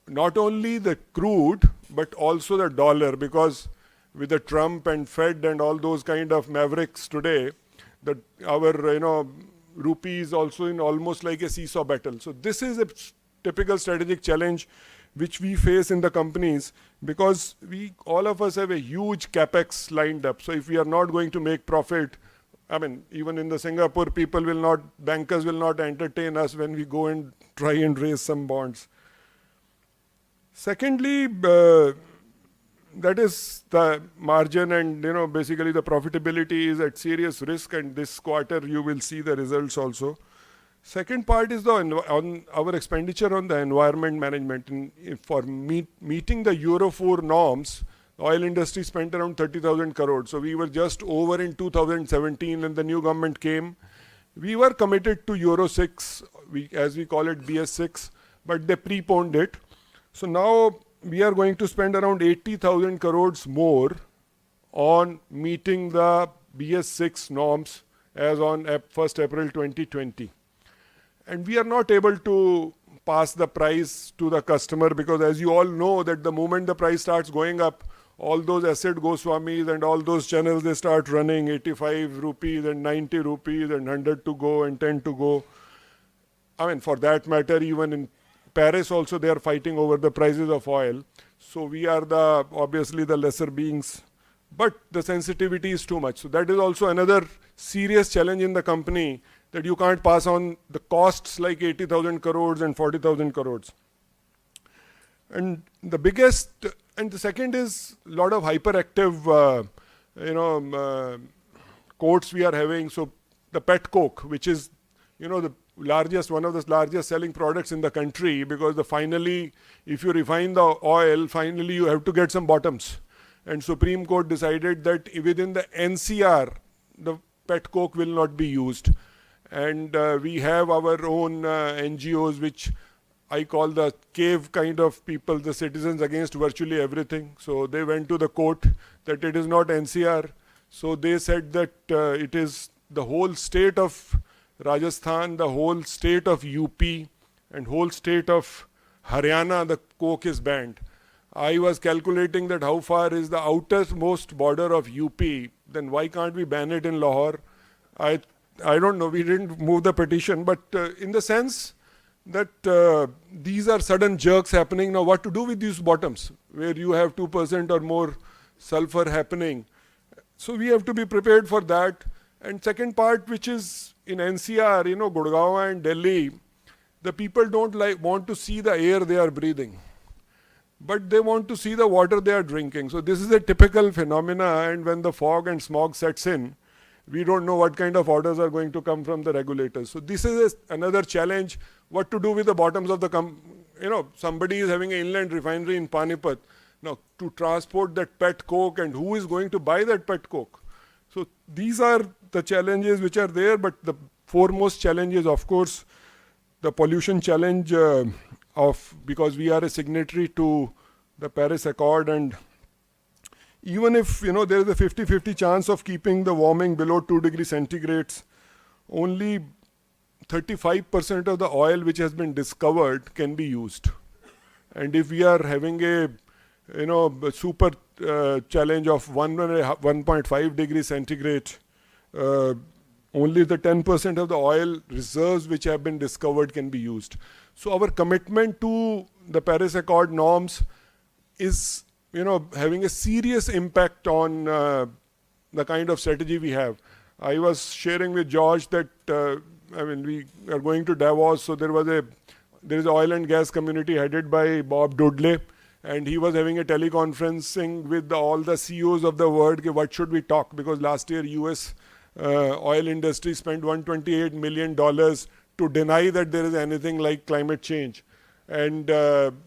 Not only the crude, but also the dollar, because with the Trump and Fed and all those kind of mavericks today, our rupee is also in almost like a seesaw battle. So this is a typical strategic challenge which we face in the companies, because all of us have a huge capex lined up. So if we are not going to make profit, even in the Singapore, bankers will not entertain us when we go and try and raise some bonds. Secondly, that is the margin, and basically the profitability is at serious risk, and this quarter you will see the results also. Second part is on our expenditure on the environment management. For meeting the Euro 4 norms, the oil industry spent around 30,000 crores. So we were just over in 2017 and the new government came. We were committed to Euro 6, as we call it BS6, but they preponed it. So now we are going to spend around 80,000 crores more on meeting the BS6 norms as on 1st April 2020. And we are not able to pass the price to the customer, because as you all know that the moment the price starts going up, all those asset Goswamis and all those channels, they start running 85 rupees and 90 rupees and 100 to go and 10 to go. For that matter, even in Paris also they are fighting over the prices of oil. So we are obviously the lesser beings, but the sensitivity is too much. So that is also another serious challenge in the company, that you can't pass on the costs like 80,000 crores and 40,000 crores. And the second is a lot of hyperactive, quotes we are having. So the pet coke, which is, one of the largest selling products in the country, because finally, if you refine the oil, finally you have to get some bottoms. And Supreme Court decided that within the NCR, the pet coke will not be used. And we have our own NGOs, which I call the cave kind of people, the citizens against virtually everything. So they went to the court that it is not NCR. So they said that it is the whole state of Rajasthan, the whole state of UP, and whole state of Haryana, the coke is banned. I was calculating that how far is the outermost border of UP, then why can't we ban it in Lahore? I don't know, we didn't move the petition, but in the sense that these are sudden jerks happening. Now what to do with these bottoms, where you have 2% or more sulfur happening? So we have to be prepared for that. And second part, which is in NCR, Gurgaon and Delhi, the people don't want to see the air they are breathing. but they want to see the water they are drinking. So this is a typical phenomena, and when the fog and smog sets in, we don't know what kind of orders are going to come from the regulators. So this is another challenge, what to do with the bottoms of the, somebody is having an inland refinery in Panipat. Now, to transport that pet coke, and who is going to buy that pet coke? So these are the challenges which are there, but the foremost challenge is, of course, the pollution challenge because we are a signatory to the Paris Accord, and even if there is a 50-50 chance of keeping the warming below 2 degrees centigrades, only 35% of the oil which has been discovered can be used. And if we are having a super challenge of 1.5 degrees centigrade, only the 10% of the oil reserves which have been discovered can be used. So our commitment to the Paris Accord norms is having a serious impact on the kind of strategy we have. I was sharing with George that we are going to Davos, so there is an oil and gas community headed by Bob Dudley, and he was having a teleconferencing with all the CEOs of the world. What should we talk? Because last year US oil industry spent $128 million to deny that there is anything like climate change. And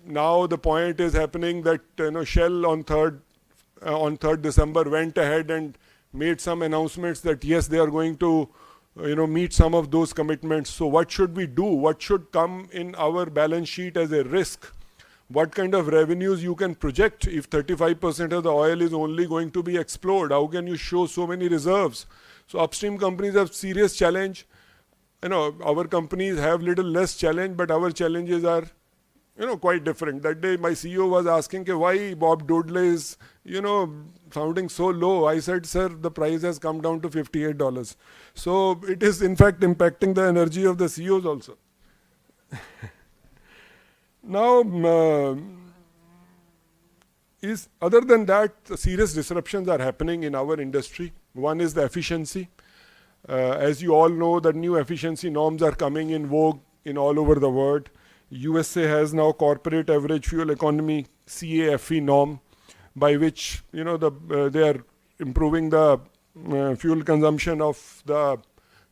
now the point is happening that Shell on 3rd December went ahead and made some announcements that yes, they are going to meet some of those commitments. So what should we do? What should come in our balance sheet as a risk? What kind of revenues you can project if 35% of the oil is only going to be explored? How can you show so many reserves? So upstream companies have serious challenge. Our companies have little less challenge, but our challenges are quite different. That day my CEO was asking why Bob Dudley is sounding so low. I said, sir, the price has come down to $58. So it is in fact impacting the energy of the CEOs also. Now, other than that, serious disruptions are happening in our industry. One is the efficiency. As you all know, the new efficiency norms are coming in vogue in all over the world. USA has now corporate average fuel economy CAFE norm, by which they are improving the fuel consumption of the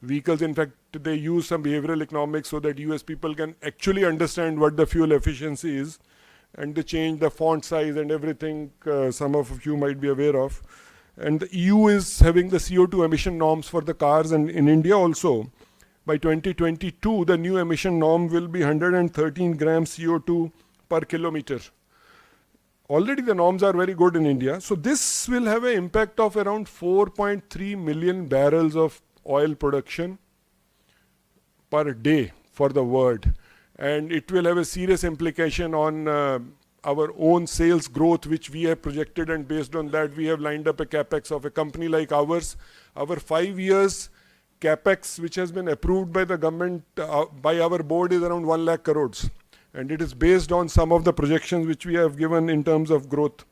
vehicles. In fact, they use some behavioral economics so that US people can actually understand what the fuel efficiency is, and they change the font size and everything. Some of you might be aware of. And the EU is having the CO2 emission norms for the cars, and in India also. By 2022, the new emission norm will be 113 grams CO2 per kilometer. Already the norms are very good in India. So this will have an impact of around 4.3 million barrels of oil production per day for the world. And it will have a serious implication on our own sales growth, which we have projected, and based on that we have lined up a capex of a company like ours. Our 5 years capex, which has been approved by the government, by our board, is around 1 lakh crores. And it is based on some of the projections which we have given in terms of growth.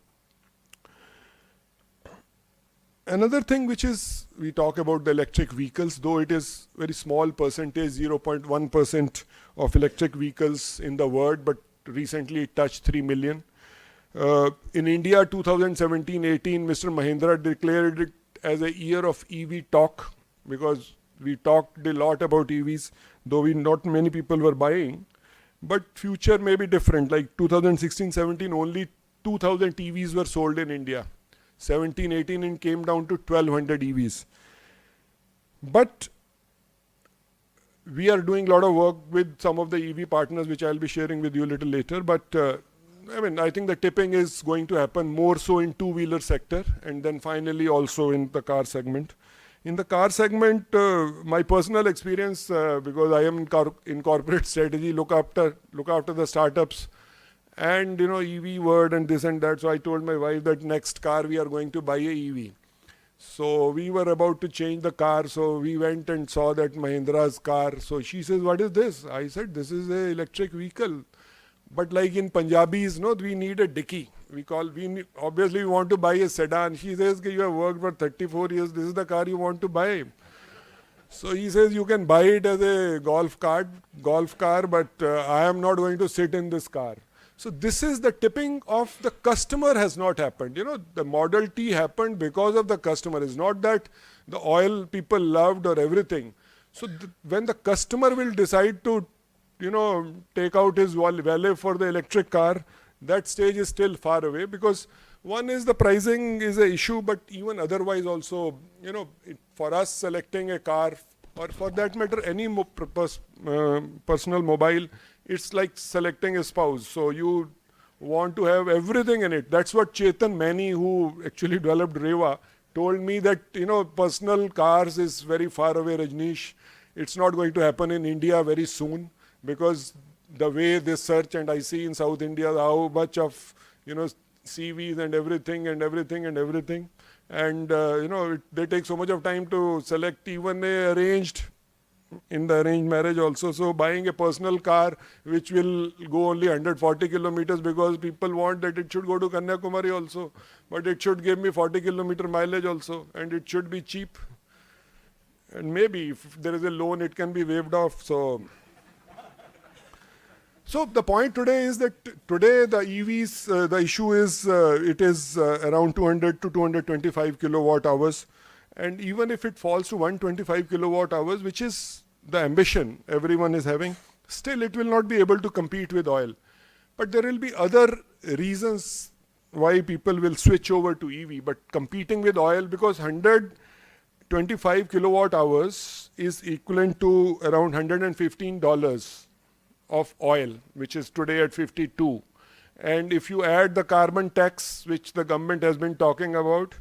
Another thing which is, we talk about the electric vehicles, though it is very small percentage, 0.1% of electric vehicles in the world, but recently it touched 3 million. In India, 2017-18, Mr. Mahindra declared it as a year of EV talk, because we talked a lot about EVs, though not many people were buying. But future may be different. Like 2016-17, only 2,000 EVs were sold in India. 17-18, it came down to 1,200 EVs. But we are doing a lot of work with some of the EV partners, which I'll be sharing with you a little later. But I think the tipping is going to happen more so in two-wheeler sector, and then finally also in the car segment. In the car segment, my personal experience, because I am in corporate strategy, look after the startups and EV word and this and that. So I told my wife that next car we are going to buy a EV. So we were about to change the car, so we went and saw that Mahindra's car. So she says, what is this? I said, this is an electric vehicle. But like in Punjabis, we need a dicky. Obviously we want to buy a sedan. She says, you have worked for 34 years, this is the car you want to buy. So he says, you can buy it as a golf car, but I am not going to sit in this car. So this is the tipping of the customer has not happened. You know, the Model T happened because of the customer. It's not that the oil people loved or everything. So when the customer will decide to, you know, take out his valet for the electric car, that stage is still far away, because one is the pricing is an issue, but even otherwise also, you know, for us selecting a car, or for that matter any personal mobile, it's like selecting a spouse. So you want to have everything in it. That's what Chetan Mani, who actually developed Reva, told me, that, you know, personal cars is very far away, Rajneesh. It's not going to happen in India very soon, because the way they search, and I see in South India how much of, you know, CVs and everything, and you know, they take so much of time to select even in the arranged marriage also. So buying a personal car which will go only 140 kilometers, because people want that it should go to Kanyakumari also, but it should give me 40 kilometer mileage also, and it should be cheap, and maybe if there is a loan it can be waived off. So the point today is that today the EVs, the issue is it is around 200 to 225 kilowatt hours. And even if it falls to 125 kilowatt hours, which is the ambition everyone is having, still it will not be able to compete with oil. But there will be other reasons why people will switch over to EV, but competing with oil, because 125 kilowatt hours is equivalent to around $115 of oil, which is today at 52. And if you add the carbon tax, which the government has been talking about,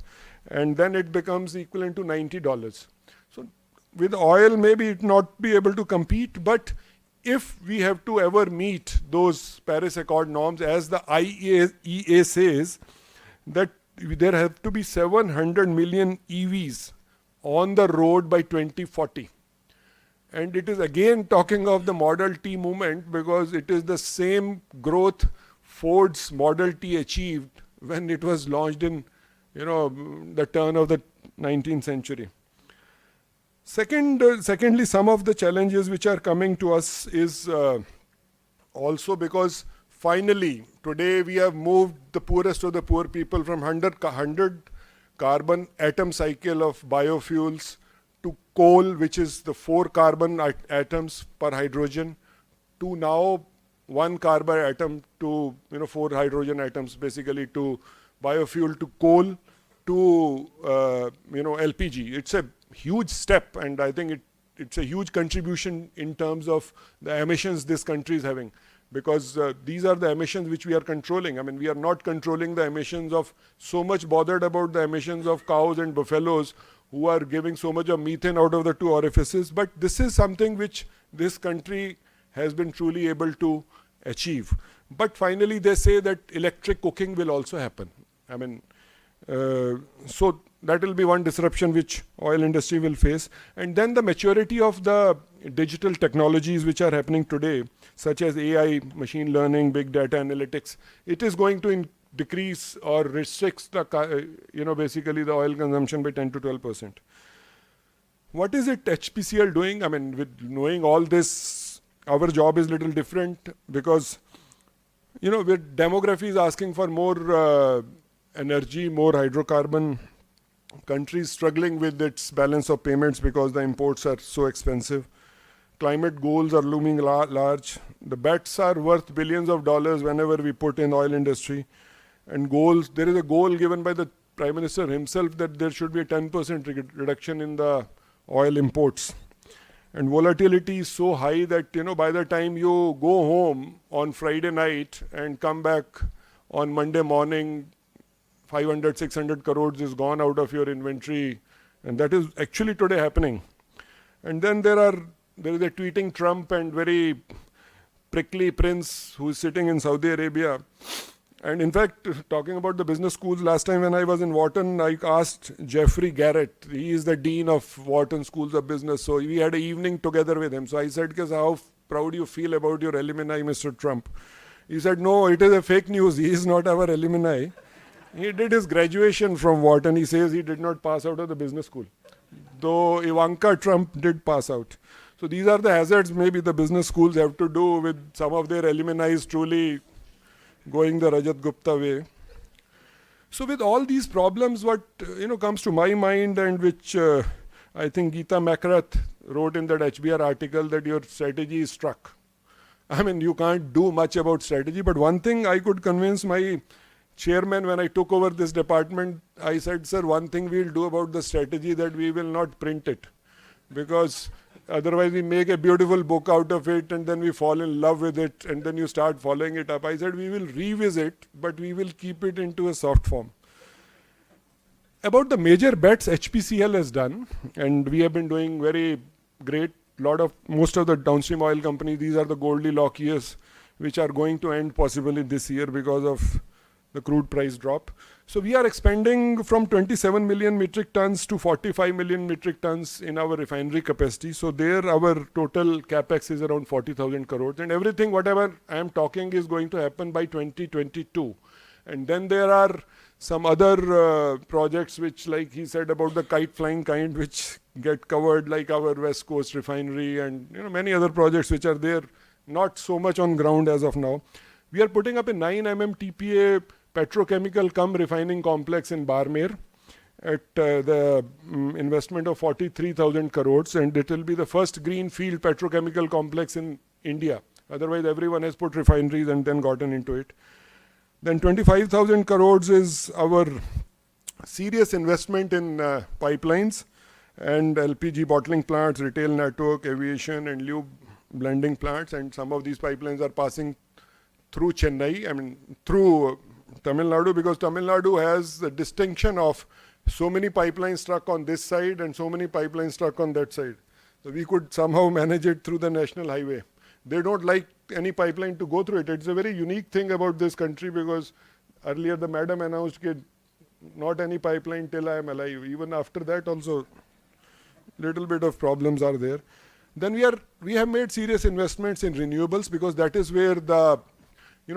and then it becomes equivalent to $90. So with oil, maybe it not be able to compete, but if we have to ever meet those Paris Accord norms, as the IEA says, that there have to be 700 million EVs on the road by 2040. And it is again talking of the Model T movement, because it is the same growth Ford's Model T achieved when it was launched in, you know, the turn of the 19th century. Secondly, some of the challenges which are coming to us is also because finally today we have moved the poorest of the poor people from 100 carbon atom cycle of biofuels to coal, which is the 4 carbon atoms per hydrogen, to now 1 carbon atom to, you know, 4 hydrogen atoms, basically, to biofuel, to coal, to you know, LPG. It's a huge step, and I think it's a huge contribution in terms of the emissions this country is having, because these are the emissions which we are controlling. I mean, we are not controlling the emissions of, so much bothered about the emissions of cows and buffaloes, who are giving so much of methane out of the 2 orifices. But this is something which this country has been truly able to achieve. But finally they say that electric cooking will also happen. I mean, so that will be one disruption which oil industry will face. And then the maturity of the digital technologies which are happening today, such as AI, machine learning, big data analytics, it is going to decrease or restricts the, you know, basically the oil consumption by 10 to 12%. What is it HPCL doing? I mean, with knowing all this, our job is little different, because, you know, with demography is asking for more energy, more hydrocarbon, countries struggling with its balance of payments because the imports are so expensive. Climate goals are looming large. The bets are worth billions of dollars whenever we put in oil industry. And goals, there is a goal given by the Prime Minister himself that there should be a 10% reduction in the oil imports. And volatility is so high that, you know, by the time you go home on Friday night and come back on Monday morning, 500, 600 crores is gone out of your inventory. And that is actually today happening. And then there is a tweeting Trump and very prickly prince who is sitting in Saudi Arabia. And in fact, talking about the business schools, last time when I was in Wharton, I asked Jeffrey Garrett, he is the dean of Wharton Schools of Business, so we had an evening together with him. So I said, how proud you feel about your alumni, Mr. Trump? He said, no, it is a fake news, he is not our alumni. He did his graduation from Wharton. He says he did not pass out of the business school, though Ivanka Trump did pass out. So these are the hazards maybe the business schools have to do with some of their alumni truly going the Rajat Gupta way. So with all these problems, what comes to my mind, and which I think Geeta Makrath wrote in that HBR article, that your strategy is struck. I mean, you can't do much about strategy, but one thing I could convince my chairman when I took over this department, I said, sir, one thing we'll do about the strategy, that we will not print it, because otherwise we make a beautiful book out of it and then we fall in love with it and then you start following it up. I said, we will revisit, but we will keep it into a soft form. About the major bets HPCL has done, and we have been doing very great. Most of the downstream oil companies, these are the Goldilocks years, which are going to end possibly this year because of the crude price drop. So we are expanding from 27 million metric tons to 45 million metric tons in our refinery capacity. So there our total capex is around 40,000 crores, and everything whatever I am talking is going to happen by 2022. And then there are some other projects which, like he said about the kite flying kind, which get covered, like our West Coast refinery and many other projects which are there, not so much on ground as of now. We are putting up a 9 MMTPA petrochemical cum refining complex in Barmer at the investment of 43,000 crores, and it will be the first greenfield petrochemical complex in India. Otherwise everyone has put refineries and then gotten into it. Then 25,000 crores is our serious investment in pipelines and LPG bottling plants, retail network, aviation and lube blending plants, and some of these pipelines are passing through Chennai, through Tamil Nadu, because Tamil Nadu has the distinction of so many pipelines stuck on this side and so many pipelines stuck on that side. So we could somehow manage it through the national highway. They don't like any pipeline to go through it. It's a very unique thing about this country, because earlier the madam announced that not any pipeline till I am alive. Even after that also little bit of problems are there. Then we have made serious investments in renewables, because that is where the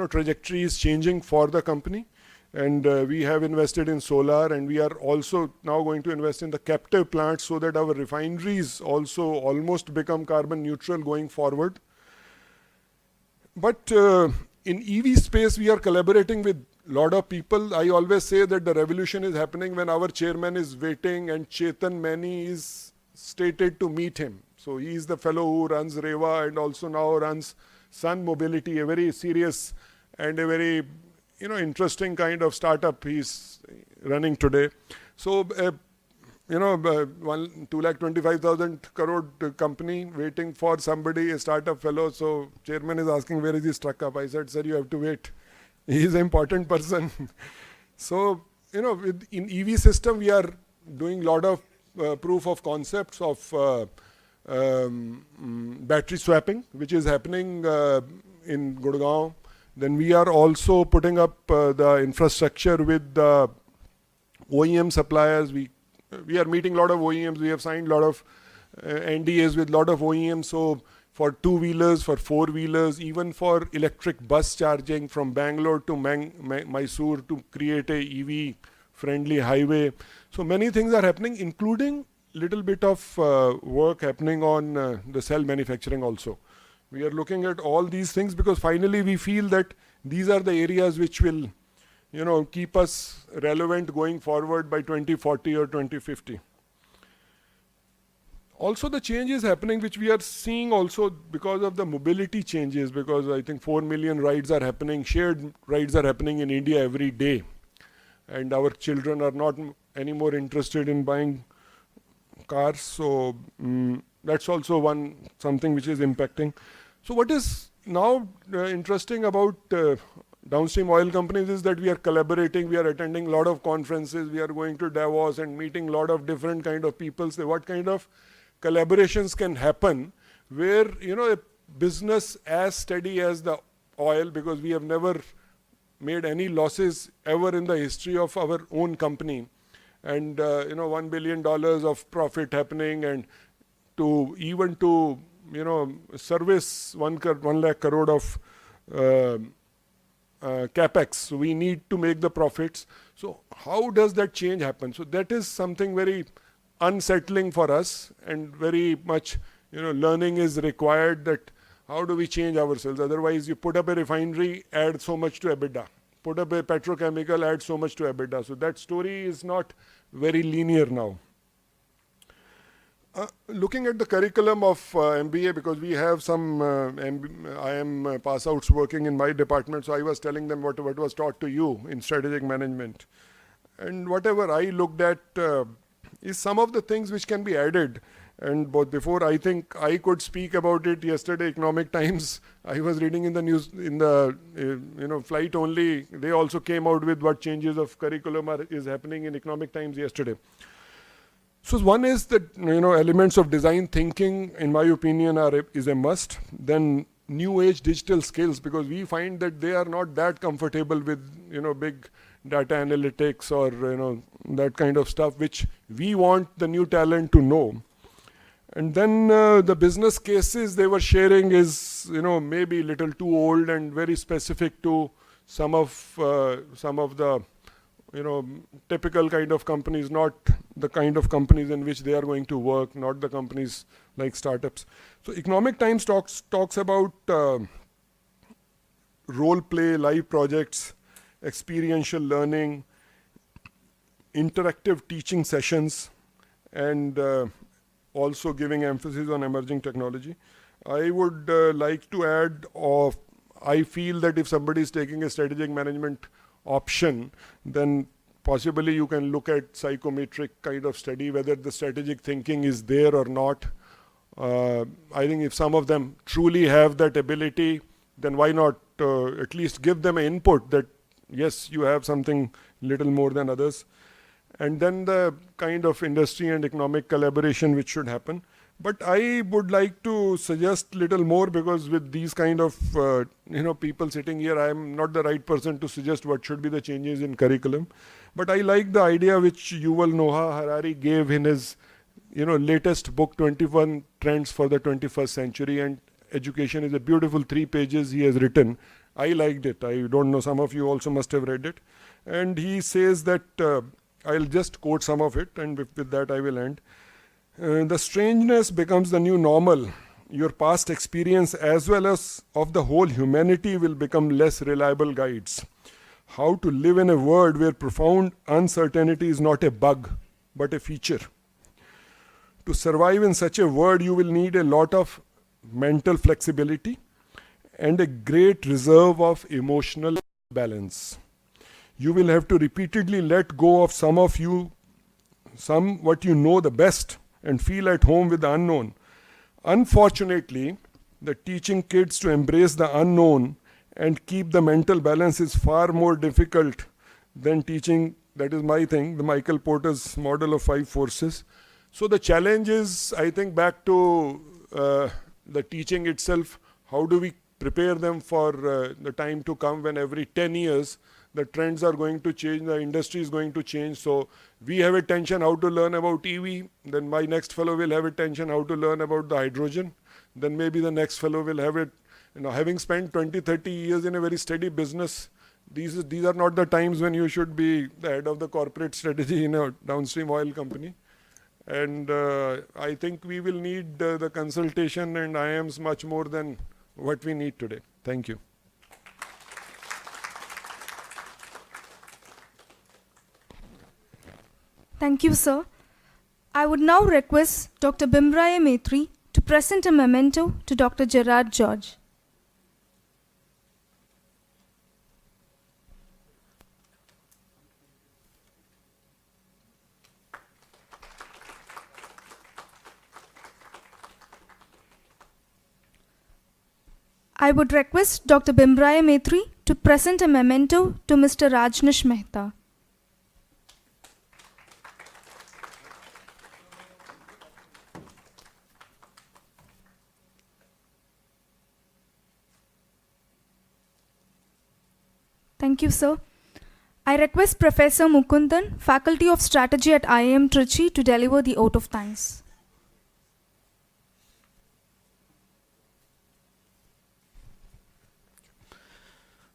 trajectory is changing for the company. And we have invested in solar, and we are also now going to invest in the captive plants so that our refineries also almost become carbon neutral going forward. But in EV space, we are collaborating with a lot of people. I always say that the revolution is happening when our chairman is waiting and Chetan Mani is stated to meet him. So he is the fellow who runs Reva and also now runs Sun Mobility, a very serious and a very interesting kind of startup he's running today. So 2,25,000 crore company waiting for somebody, a startup fellow. So chairman is asking, where is he struck up? I said, sir, you have to wait. He is an important person. So in EV system, we are doing a lot of proof of concepts of battery swapping, which is happening in Gurgaon. Then we are also putting up the infrastructure with the OEM suppliers. We are meeting a lot of OEMs. We have signed a lot of NDAs with a lot of OEMs. So for two-wheelers, for four-wheelers, even for electric bus charging from Bangalore to Mysore to create a EV-friendly highway. So many things are happening, including little bit of work happening on the cell manufacturing also. We are looking at all these things because finally we feel that these are the areas which will keep us relevant going forward by 2040 or 2050. Also the change is happening which we are seeing also because of the mobility changes, because I think 4 million rides are happening, shared rides are happening in India every day. And our children are not anymore interested in buying cars. So that's also something which is impacting. So what is now interesting about downstream oil companies is that we are collaborating, we are attending a lot of conferences, we are going to Davos and meeting a lot of different kind of people. So what kind of collaborations can happen where a business as steady as the oil, because we have never made any losses ever in the history of our own company, and $1 billion of profit happening, and to service 1 lakh crore of capex. So we need to make the profits. So how does that change happen? So that is something very unsettling for us, and very much learning is required, that How do we change ourselves? Otherwise, you put up a refinery, add so much to EBITDA. Put up a petrochemical, add so much to EBITDA. So that story is not very linear now. Looking at the curriculum of MBA, because we have some IM pass outs working in my department, so I was telling them what was taught to you in strategic management. And whatever I looked at is some of the things which can be added. And but before I think I could speak about it yesterday, Economic Times, I was reading in the news, in the flight only, they also came out with what changes of curriculum is happening in Economic Times yesterday. So one is that elements of design thinking, in my opinion, is a must. Then new age digital skills, because we find that they are not that comfortable with big data analytics or that kind of stuff, which we want the new talent to know. And then the business cases they were sharing is maybe a little too old and very specific to some of the typical kind of companies, not the kind of companies in which they are going to work, not the companies like startups. So Economic Times talks about role play, live projects, experiential learning, interactive teaching sessions, and also giving emphasis on emerging technology. I would like to add, I feel that if somebody is taking a strategic management option, then possibly you can look at psychometric kind of study, whether the strategic thinking is there or not. I think if some of them truly have that ability, then why not at least give them an input that yes, you have something little more than others. And then the kind of industry and economic collaboration which should happen. But I would like to suggest little more, because with these kind of people sitting here, I am not the right person to suggest what should be the changes in curriculum. But I like the idea which Yuval Noah Harari gave in his latest book, 21 Trends for the 21st Century, and Education is a beautiful 3 pages he has written. I liked it. I don't know, some of you also must have read it. And he says that, I'll just quote some of it, and with that I will end. The strangeness becomes the new normal. Your past experience as well as of the whole humanity will become less reliable guides. How to live in a world where profound uncertainty is not a bug, but a feature. To survive in such a world, you will need a lot of mental flexibility and a great reserve of emotional balance. You will have to repeatedly let go of some what you know the best, and feel at home with the unknown. Unfortunately, the teaching kids to embrace the unknown and keep the mental balance is far more difficult than teaching, that is my thing, the Michael Porter's model of 5 forces. So the challenge is, I think, back to the teaching itself. How do we prepare them for the time to come when every 10 years the trends are going to change, the industry is going to change. So we have a tension how to learn about EV, then my next fellow will have a tension how to learn about the hydrogen, then maybe the next fellow will have it, having spent 20, 30 years in a very steady business, these are not the times when you should be the head of the corporate strategy in a downstream oil company. And I think we will need the consultation and IIMs much more than what we need today. Thank you. Thank you, sir. I would now request Dr. Bimraya Maitri to present a memento to Dr. Gerard George. I would request Dr. Bimraya Maitri to present a memento to Mr. Rajnish Mehta. Thank you, sir. I request Professor Mukundan, Faculty of Strategy at IIM Trichy, to deliver the oath of thanks.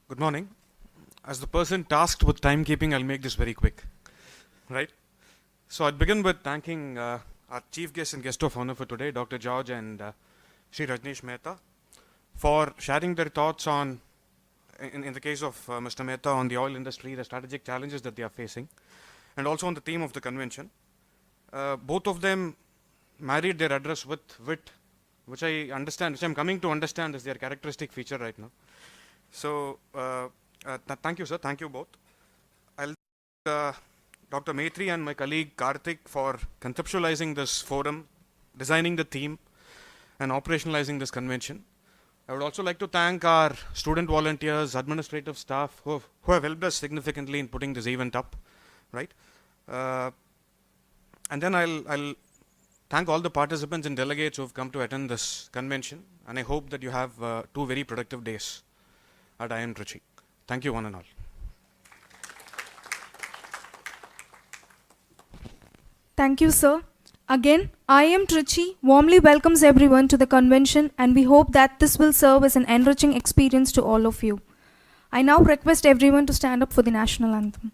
Good morning. As the person tasked with timekeeping, I'll make this very quick. Right? So I'll begin with thanking our chief guest and guest of honor for today, Dr. George and Sri Rajneesh Mehta. for sharing their thoughts on, in the case of Mr. Mehta, on the oil industry, the strategic challenges that they are facing, and also on the theme of the convention. Both of them married their address with wit, which I understand, which I'm coming to understand is their characteristic feature right now. So, thank you, sir. Thank you both. I'll Dr. Maitri and my colleague Karthik for conceptualizing this forum, designing the theme, and operationalizing this convention. I would also like to thank our student volunteers, administrative staff who have helped us significantly in putting this event up, right? And then I'll thank all the participants and delegates who have come to attend this convention, and I hope that you have 2 very productive days at IIM Trichy. Thank you, one and all. Thank you, sir. Again, IIM Trichy warmly welcomes everyone to the convention, and we hope that this will serve as an enriching experience to all of you. I now request everyone to stand up for the national anthem.